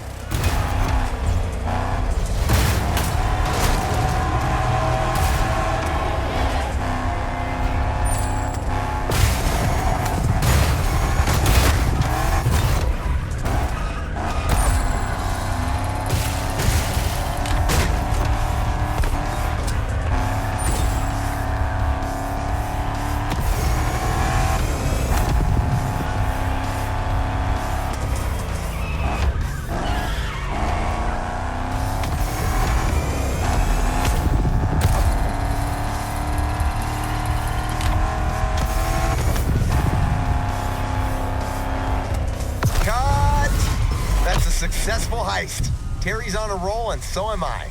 Speaker 7: Successful heist. Terry's on a roll and so am I.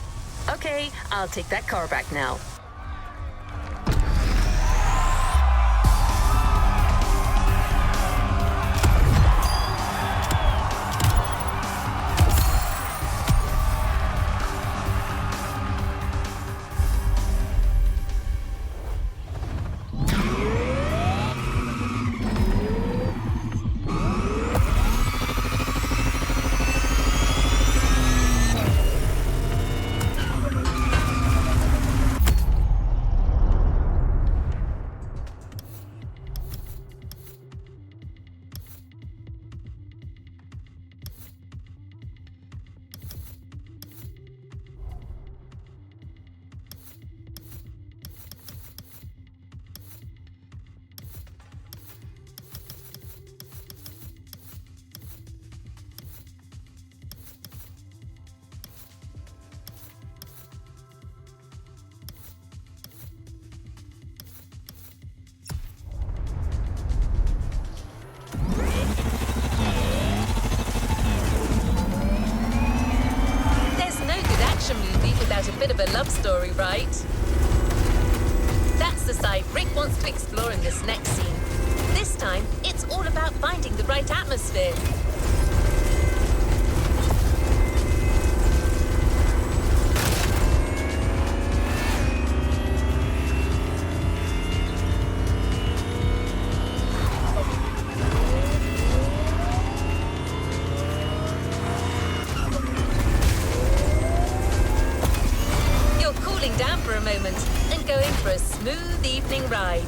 Speaker 6: Okay, I'll take that car back now.
Speaker 1: love story, right? That's the side Rick wants to explore in this next scene. This time, it's all about finding the right atmosphere. You're cooling down for a moment and going for a smooth evening ride.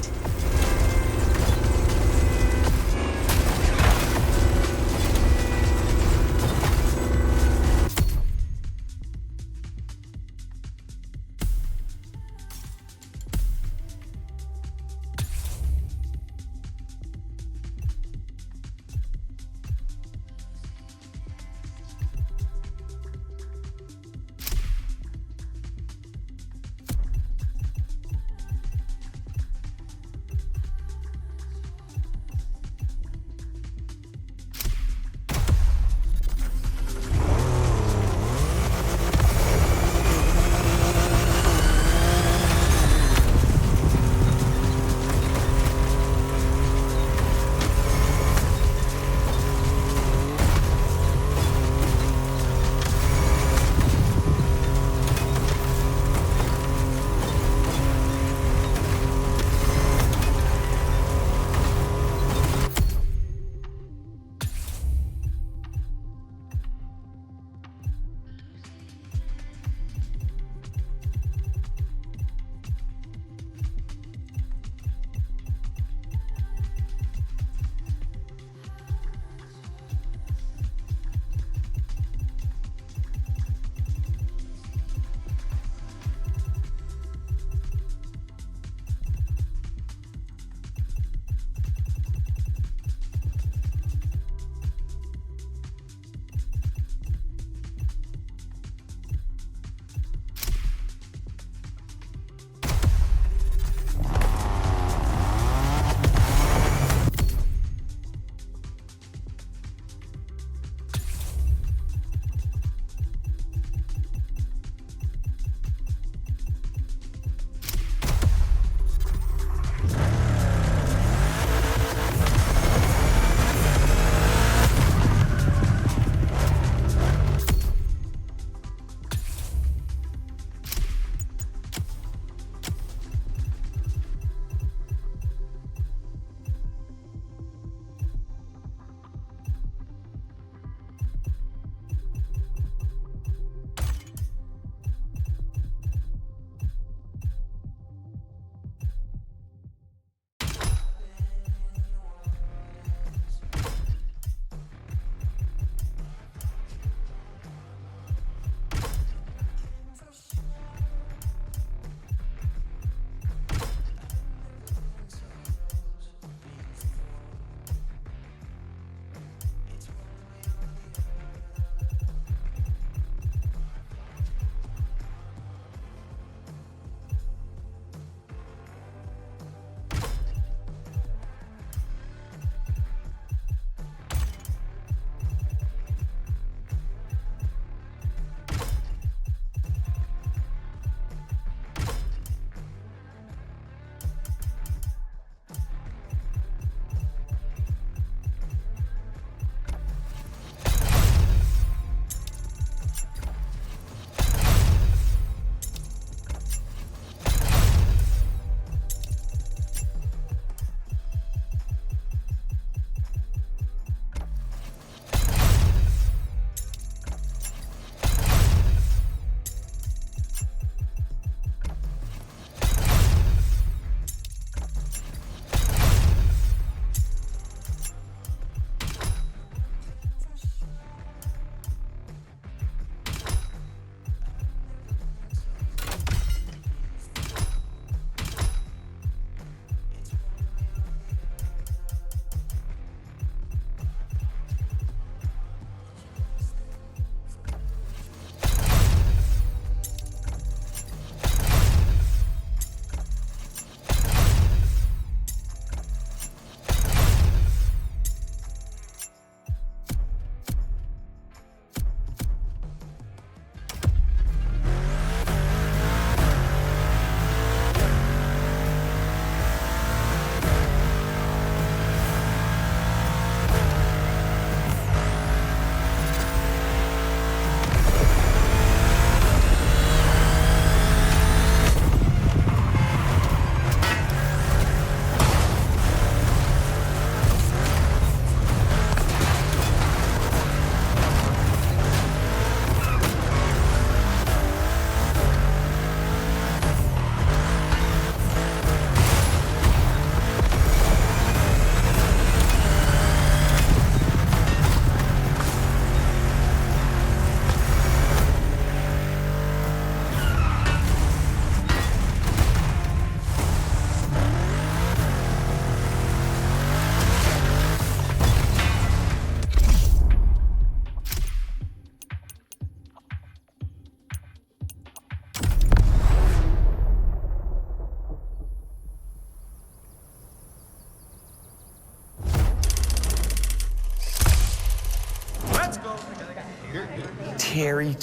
Speaker 5: Terry.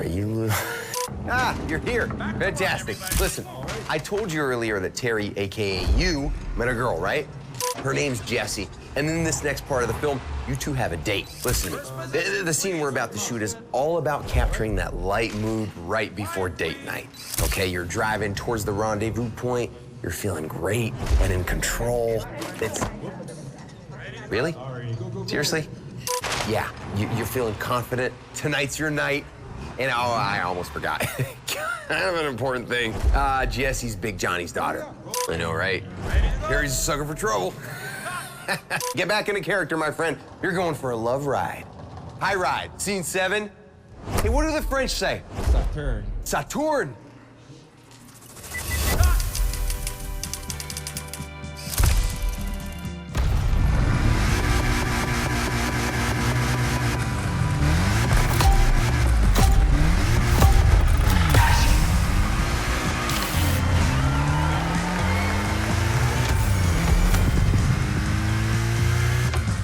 Speaker 5: You... you're here. Fantastic. Listen, I told you earlier that Terry, AKA you, met a girl, right? Her name's Jessie. And in this next part of the film, you two have a date. Listen to me. The scene we're about to shoot is all about capturing that light mood right before date night. Okay, you're driving towards the rendezvous point. You're feeling great and in control. It's... Really? Seriously? Yeah, you're feeling confident. Tonight's your night. And oh, I almost forgot. Kind of an important thing. Jessie's Big Johnny's daughter. I know, right? Harry's a sucker for trouble. Get back into character, my friend. You're going for a love ride. High ride. Scene 7. Hey, what do the French say?
Speaker 9: Saturn.
Speaker 5: Saturn.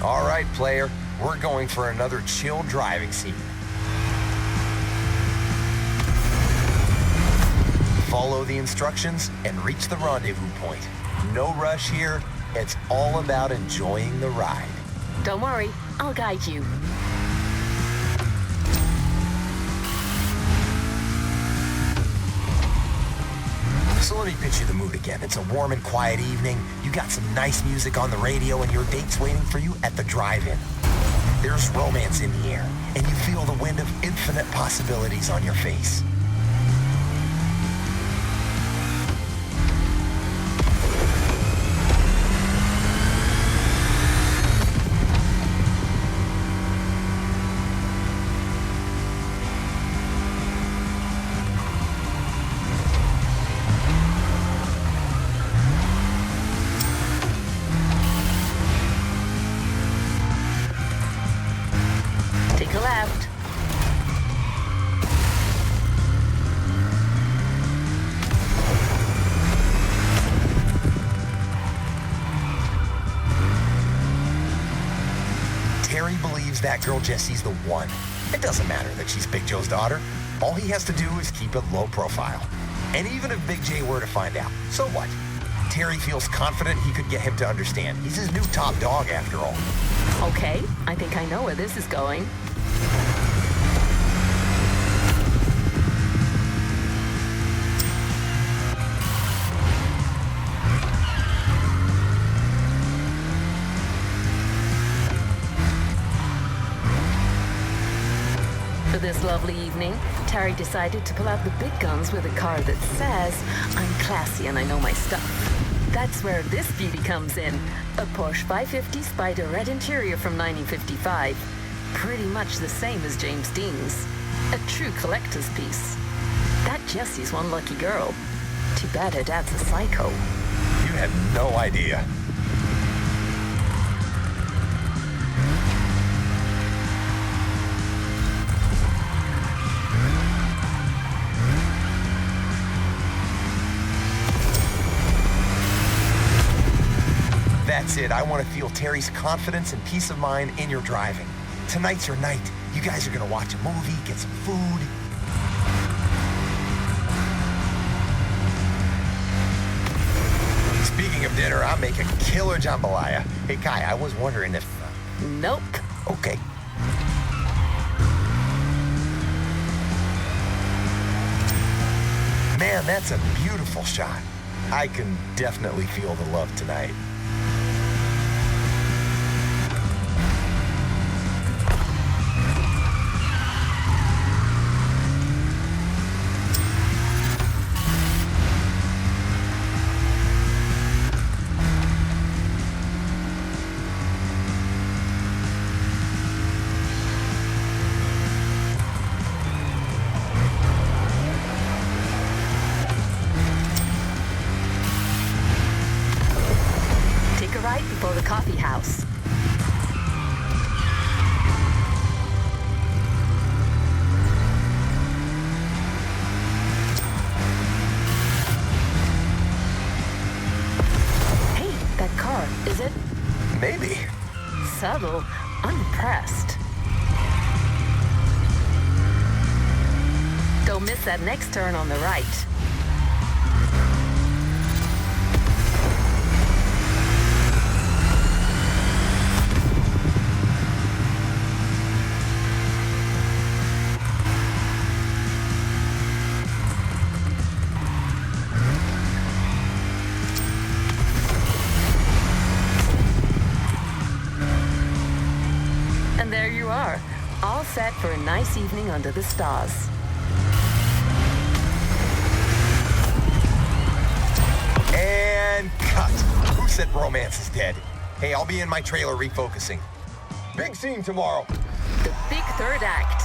Speaker 7: All right, player, we're going for another chill driving scene. Follow the instructions and reach the rendezvous point. No rush here. It's all about enjoying the ride.
Speaker 6: Don't worry, I'll guide you.
Speaker 7: So let me pitch you the mood again. It's a warm and quiet evening. You got some nice music on the radio and your date's waiting for you at the drive-in. There's romance in the air, and you feel the wind of infinite possibilities on your face.
Speaker 6: Take a left.
Speaker 7: Terry believes that girl Jessie's the one. It doesn't matter that she's Big Joe's daughter. All he has to do is keep it low profile. And even if Big J were to find out, so what? Terry feels confident he could get him to understand. He's his new top dog, after all.
Speaker 6: Okay, I think I know where this is going. For this lovely evening, Terry decided to pull out the big guns with a car that says, "I'm classy and I know my stuff." That's where this beauty comes in. A Porsche 550 Spider red interior from 1955. Pretty much the same as James Dean's. A true collector's piece. That Jessie's one lucky girl. Too bad her dad's a psycho.
Speaker 7: You had no idea. That's it. I want to feel Terry's confidence and peace of mind in your driving. Tonight's your night. You guys are going to watch a movie, get some food. Speaking of dinner, I'm making killer jambalaya. Hey, Kai, I was wondering if...
Speaker 6: Nope.
Speaker 7: Okay. Man, that's a beautiful shot. I can definitely feel the love tonight.
Speaker 6: Right before the coffee house. Hey, that car, is it?
Speaker 7: Maybe.
Speaker 6: Subtle. I'm impressed. Don't miss that next turn on the right. And there you are, all set for a nice evening under the stars.
Speaker 7: And cut. Who said romance is dead? Hey, I'll be in my trailer refocusing. Big scene tomorrow.
Speaker 6: The big third act.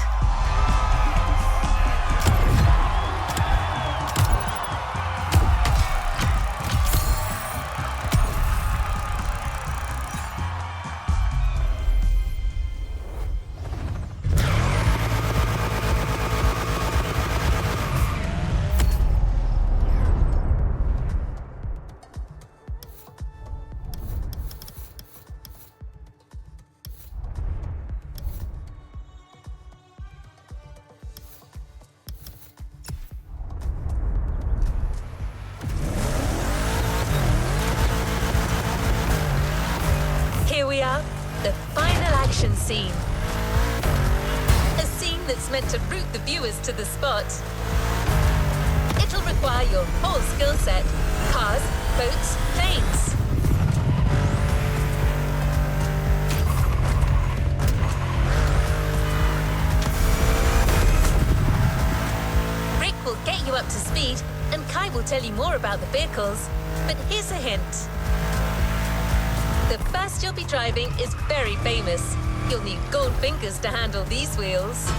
Speaker 1: Here we are, the final action scene. A scene that's meant to route the viewers to the spot. It'll require your whole skill set: cars, boats, planes. Rick will get you up to speed, and Kai will tell you more about the vehicles. But here's a hint. The first you'll be driving is very famous. You'll need gold fingers to handle these wheels.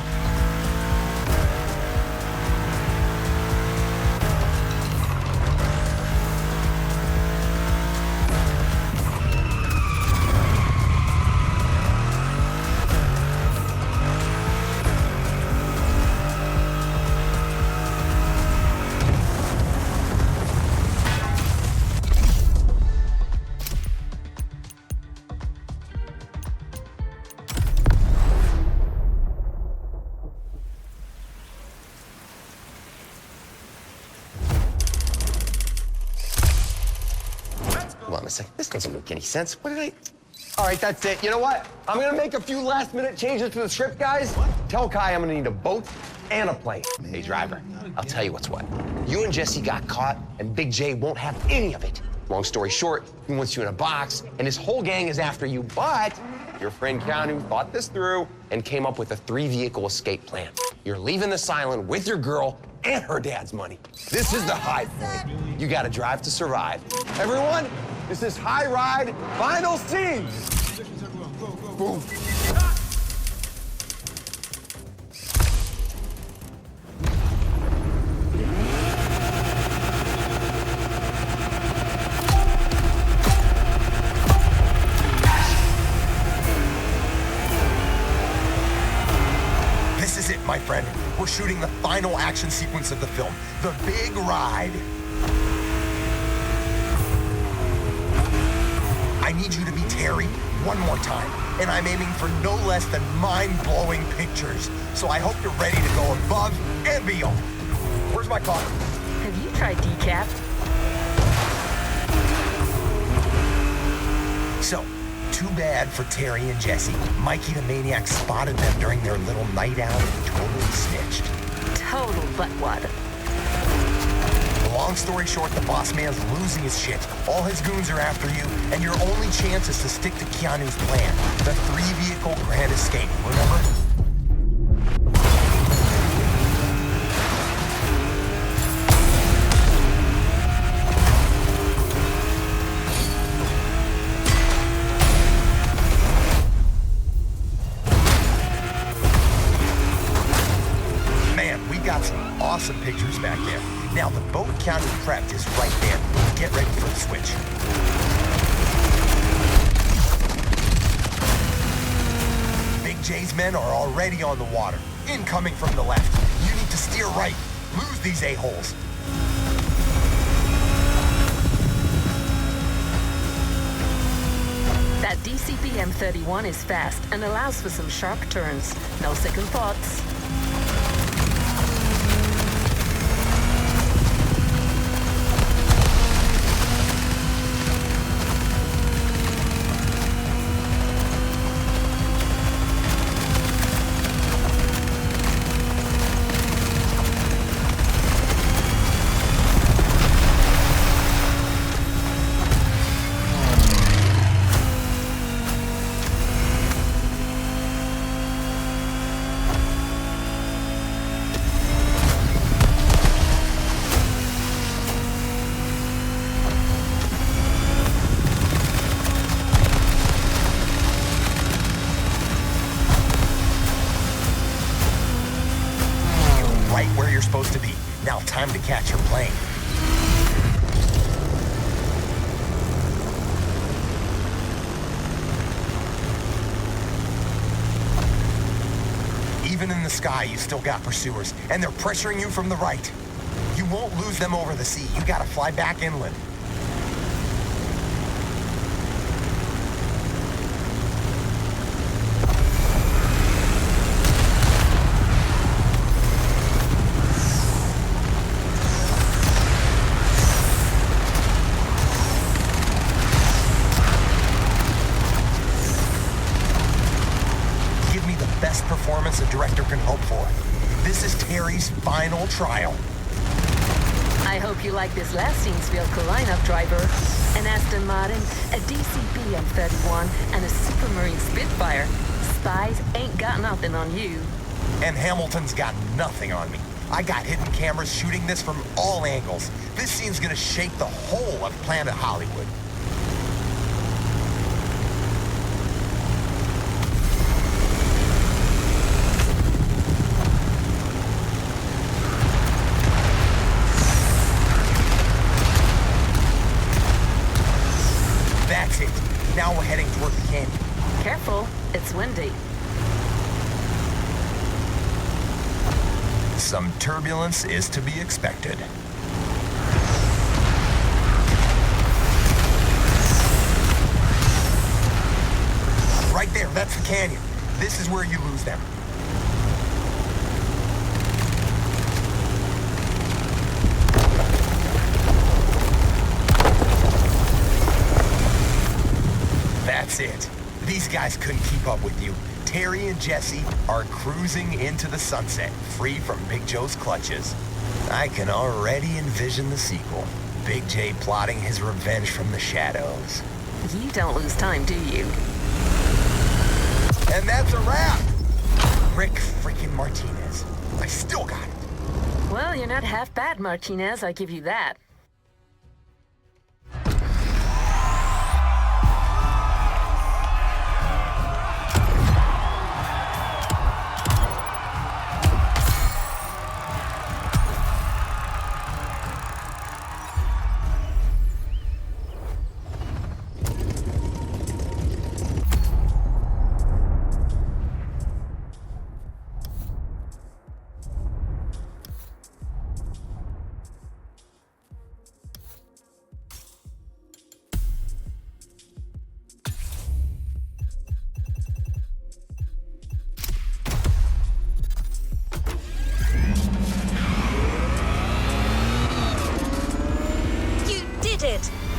Speaker 5: Hold on a second. This doesn't make any sense. What did I... All right, that's it. You know what? I'm gonna make a few last-minute changes to the script, guys. Tell Kai I'm gonna need a boat and a plane. Hey, driver, I'll tell you what's what. You and Jesse got caught, and Big J won't have any of it. Long story short, he wants you in a box, and his whole gang is after you, but your friend Keanu thought this through and came up with a 3-vehicle escape plan. You're leaving this island with your girl and her dad's money. This is the high point. You gotta drive to survive. Everyone, this is High Ride Final Scene. Boom.
Speaker 7: This is it, my friend. We're shooting the final action sequence of the film, the big ride. I need you to be Terry one more time, and I'm aiming for no less than mind-blowing pictures. So I hope you're ready to go above and beyond. Where's my car?
Speaker 6: Have you tried decaf?
Speaker 7: So, too bad for Terry and Jesse. Mikey the Maniac spotted them during their little night out and totally snitched.
Speaker 6: Total buttwad.
Speaker 7: Long story short, the boss man's losing his shit. All his goons are after you, and your only chance is to stick to Keanu's plan. The 3-vehicle grand escape, remember? Man, we got some awesome pictures back there. Now, the boat Keanu prepped is right there. Get ready for the switch. Big J's men are already on the water. Incoming from the left. You need to steer right. Lose these a-holes.
Speaker 6: That DCP M31 is fast and allows for some sharp turns. No second thoughts.
Speaker 7: you're supposed to be. Now time to catch your plane. Even in the sky, you still got pursuers, and they're pressuring you from the right. You won't lose them over the sea. You gotta fly back inland. Performance a director can hope for. This is Terry's final trial.
Speaker 6: I hope you like this last scene's vehicle lineup, driver. An Aston Martin, a DCB M31, and a Supermarine Spitfire. Spies ain't got nothing on you.
Speaker 7: And Hamilton's got nothing on me. I got hidden cameras shooting this from all angles. This scene's gonna shake the whole of Planet Hollywood. Now we're heading toward the canyon.
Speaker 6: Careful, it's windy.
Speaker 7: Some turbulence is to be expected. Right there, that's the canyon. This is where you lose them. That's it. These guys couldn't keep up with you. Terry and Jesse are cruising into the sunset, free from Big Joe's clutches. I can already envision the sequel. Big J plotting his revenge from the shadows.
Speaker 6: You don't lose time, do you?
Speaker 7: And that's a wrap! Rick freaking Martinez. I still got it.
Speaker 6: Well, you're not half bad, Martinez, I give you that.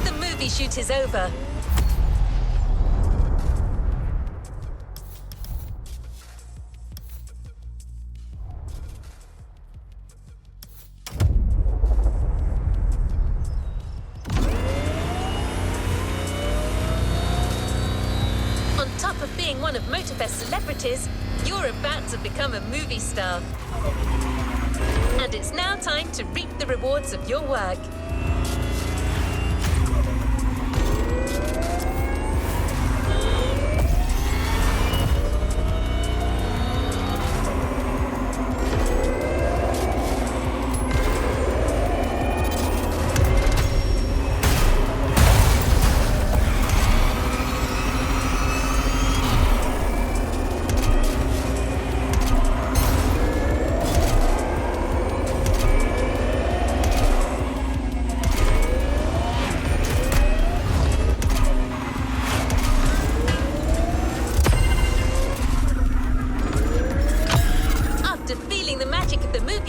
Speaker 1: The movie shoot is over. On top of being one of Motorfest celebrities, you're about to become a movie star. And it's now time to reap the rewards of your work.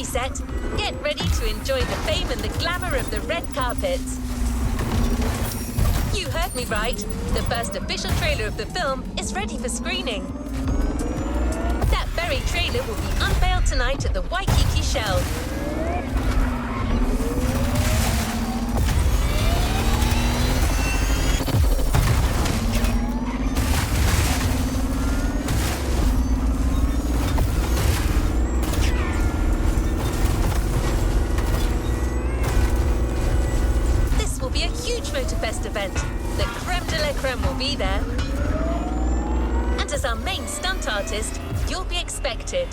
Speaker 1: Set, get ready to enjoy the fame and the glamour of the red carpet. You heard me right. The first official trailer of the film is ready for screening. That very trailer will be unveiled tonight at the Waikiki Shell. Motorfest event. The creme de la creme will be there. And as our main stunt artist, you'll be expected.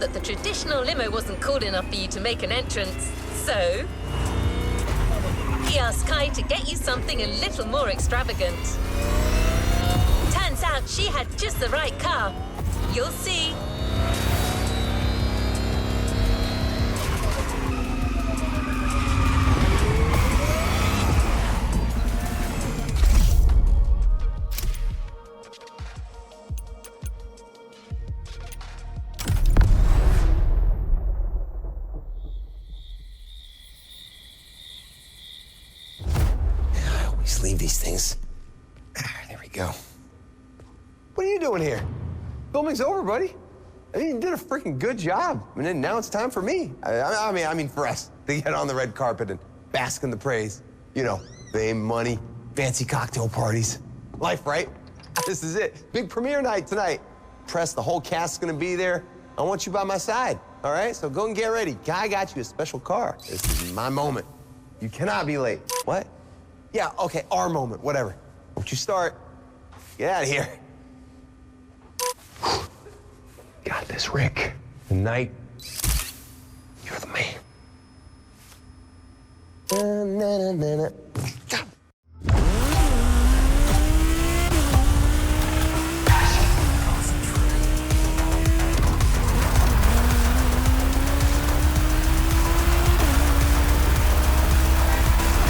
Speaker 1: that the traditional limo wasn't cool enough for you to make an entrance. So he asked Kai to get you something a little more extravagant. Turns out she had just the right car. You'll see.
Speaker 5: Leave these things. There we go. What are you doing here? Filming's over, buddy. I mean, you did a freaking good job. And then now it's time for me. I mean, for us to get on the red carpet and bask in the praise. You know, fame, money, fancy cocktail parties. Life, right? This is it. Big premiere night tonight. Press, the whole cast's gonna be there. I want you by my side, all right? So go and get ready. Guy got you a special car. This is my moment. You cannot be late. What? Yeah, okay, our moment, whatever. Don't you start. Get out of here. Got this, Rick. Tonight, you're the man.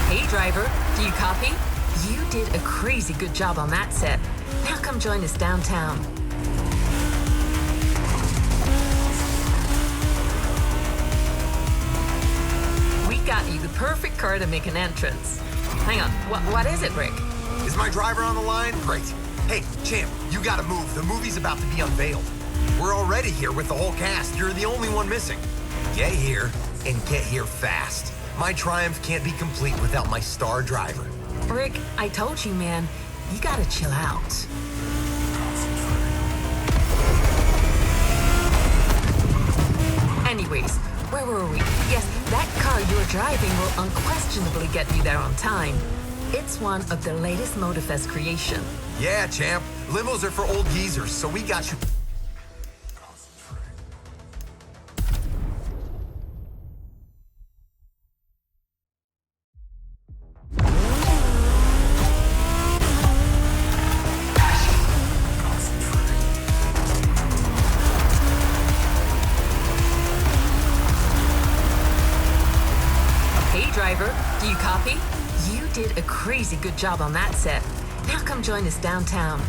Speaker 6: Hey, driver. Do you copy? You did a crazy good job on that set. Now come join us downtown. We got you the perfect car to make an entrance. Hang on, what is it, Rick?
Speaker 7: Is my driver on the line? Great. Hey, champ, you gotta move. The movie's about to be unveiled. We're already here with the whole cast. You're the only one missing. Get here and get here fast. My triumph can't be complete without my star driver.
Speaker 6: Rick, I told you, man, you gotta chill out. Anyways, where were we? Yes, that car you're driving will unquestionably get you there on time. It's one of the latest Motorfest creation.
Speaker 7: Yeah, champ. Limos are for old geezers, so we got you.
Speaker 6: Driver, do you copy? You did a crazy good job on that set. Now come join us downtown.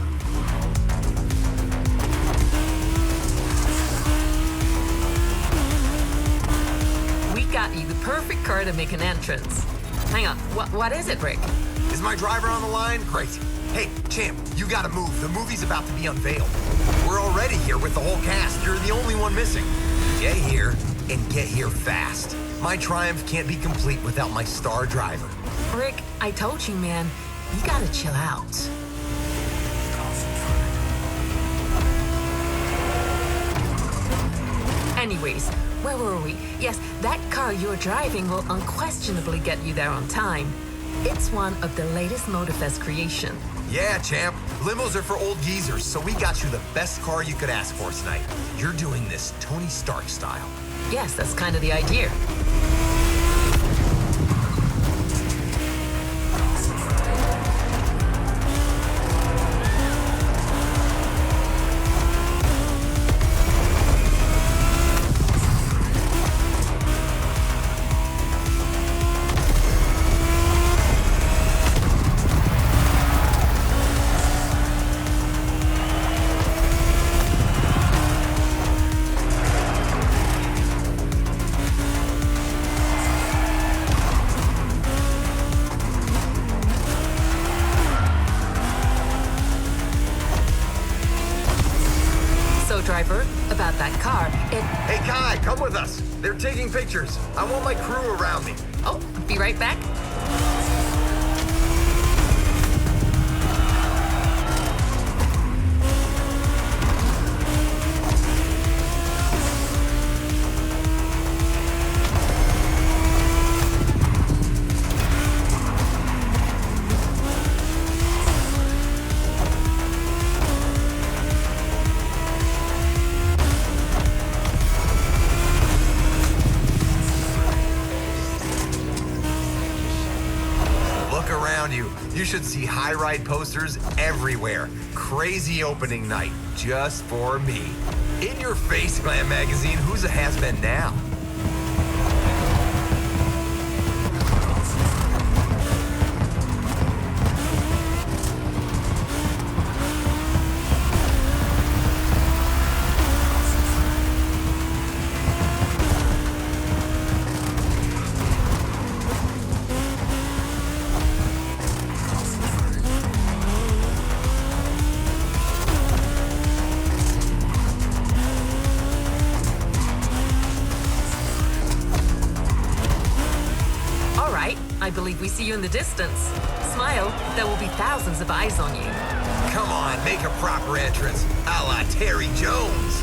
Speaker 6: We got you the perfect car to make an entrance. Hang on, what is it, Rick?
Speaker 7: Is my driver on the line? Great. Hey, champ, you gotta move. The movie's about to be unveiled. We're already here with the whole cast. You're the only one missing. Get here and get here fast. My triumph can't be complete without my star driver.
Speaker 6: Rick, I told you, man, you gotta chill out. Anyways, where were we? Yes, that car you're driving will unquestionably get you there on time. It's one of the latest Motorfest creation.
Speaker 7: Yeah, champ. Limos are for old geezers, so we got you the best car you could ask for tonight. You're doing this Tony Stark style.
Speaker 6: Yes, that's kind of the idea. Driver, about that car,
Speaker 7: Hey, Kai, come with us. They're taking pictures. I want my crew around me.
Speaker 6: Oh, be right back.
Speaker 7: should see high ride posters everywhere. Crazy opening night, just for me. In your face, Glam Magazine, who's a has-been now?
Speaker 6: I believe we see you in the distance. Smile, there will be thousands of eyes on you.
Speaker 7: Come on, make a proper entrance, a la Terry Jones.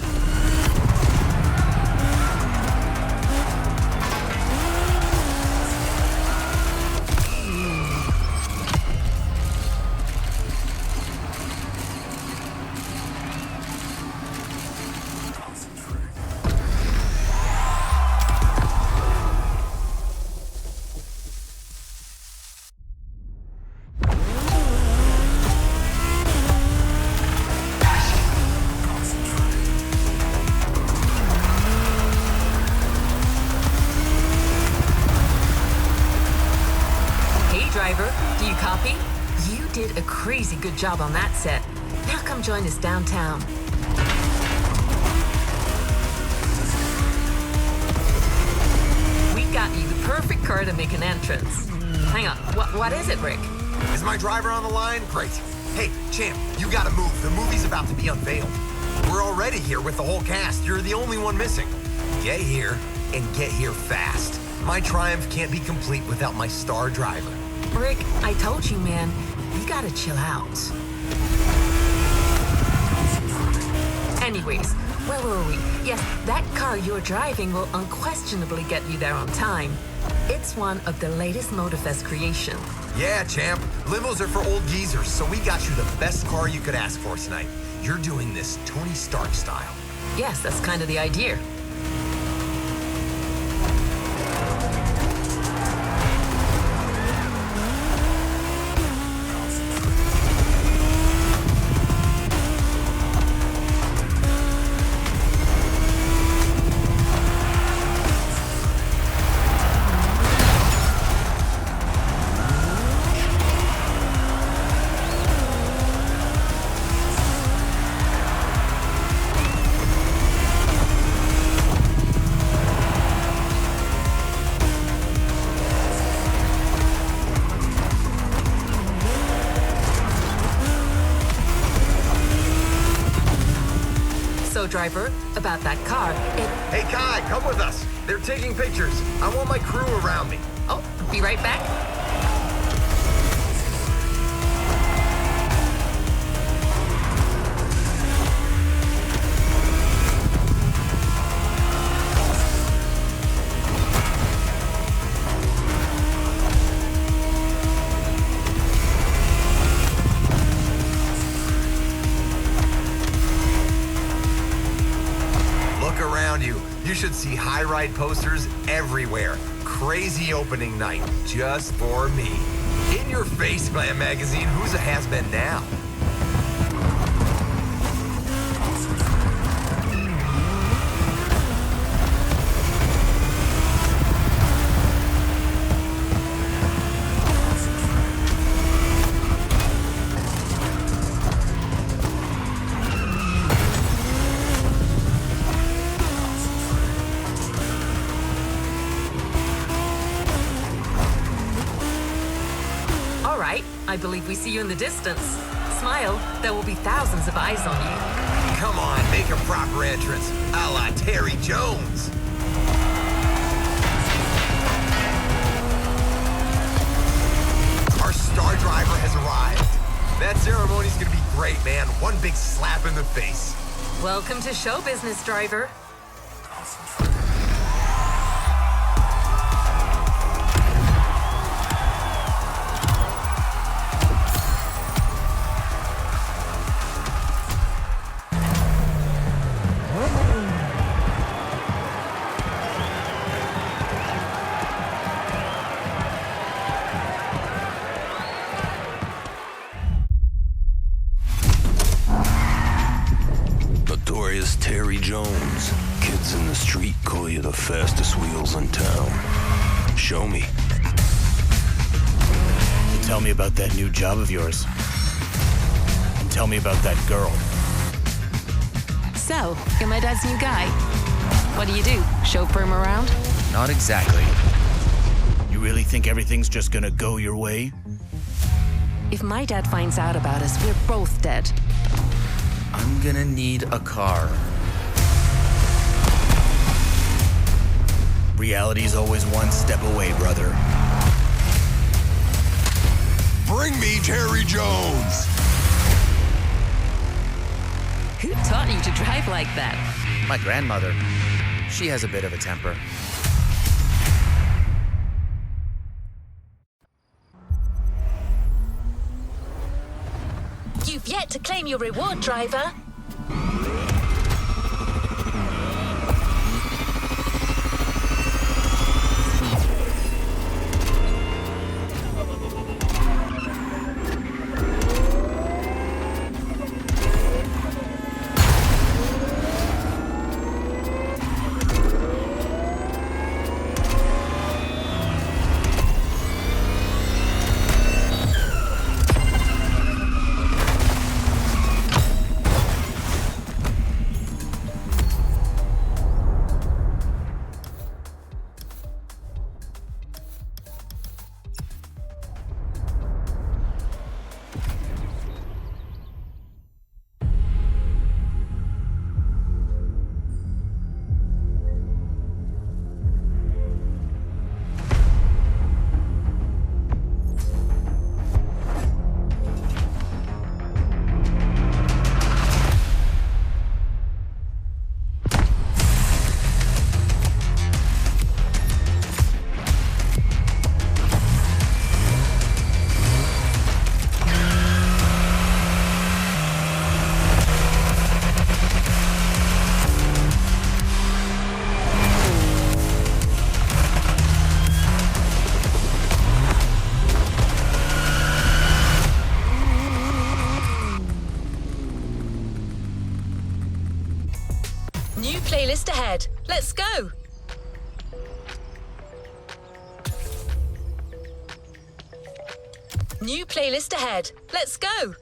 Speaker 6: Driver, do you copy? You did a crazy good job on that set. Now come join us downtown. We got you the perfect car to make an entrance. Hang on, what is it, Rick?
Speaker 7: Is my driver on the line? Great. Hey, champ, you gotta move. The movie's about to be unveiled. We're already here with the whole cast. You're the only one missing. Get here, and get here fast. My triumph can't be complete without my star driver.
Speaker 6: Rick, I told you, man, you gotta chill out. Anyways, where were we? Yes, that car you're driving will unquestionably get you there on time. It's one of the latest Motorfest creation.
Speaker 7: Yeah, champ. Limos are for old geezers, so we got you the best car you could ask for tonight. You're doing this Tony Stark style.
Speaker 6: Yes, that's kind of the idea. Driver, about that car,
Speaker 7: Hey, Kai, come with us. They're taking pictures. I want my crew around me.
Speaker 6: Oh, be right back.
Speaker 7: You should see high ride posters everywhere. Crazy opening night, just for me. In your face, Glam Magazine, who's a has-been now?
Speaker 6: I believe we see you in the distance. Smile, there will be thousands of eyes on you.
Speaker 7: Come on, make a proper entrance, a la Terry Jones. Our star driver has arrived. That ceremony's gonna be great, man. One big slap in the face.
Speaker 6: Welcome to show business, driver.
Speaker 9: Jones. Kids in the street call you the fastest wheels in town. Show me.
Speaker 10: Tell me about that new job of yours. And tell me about that girl.
Speaker 6: So, you're my dad's new guy. What do? Chauffeur him around?
Speaker 10: Not exactly. You really think everything's just gonna go your way?
Speaker 6: If my dad finds out about us, we're both dead.
Speaker 10: I'm gonna need a car. Reality's always one step away, brother.
Speaker 9: Bring me Terry Jones!
Speaker 6: Who taught you to drive like that?
Speaker 10: My grandmother. She has a bit of a temper.
Speaker 1: You've yet to claim your reward, driver. New playlist ahead. Let's go. New playlist ahead. Let's go.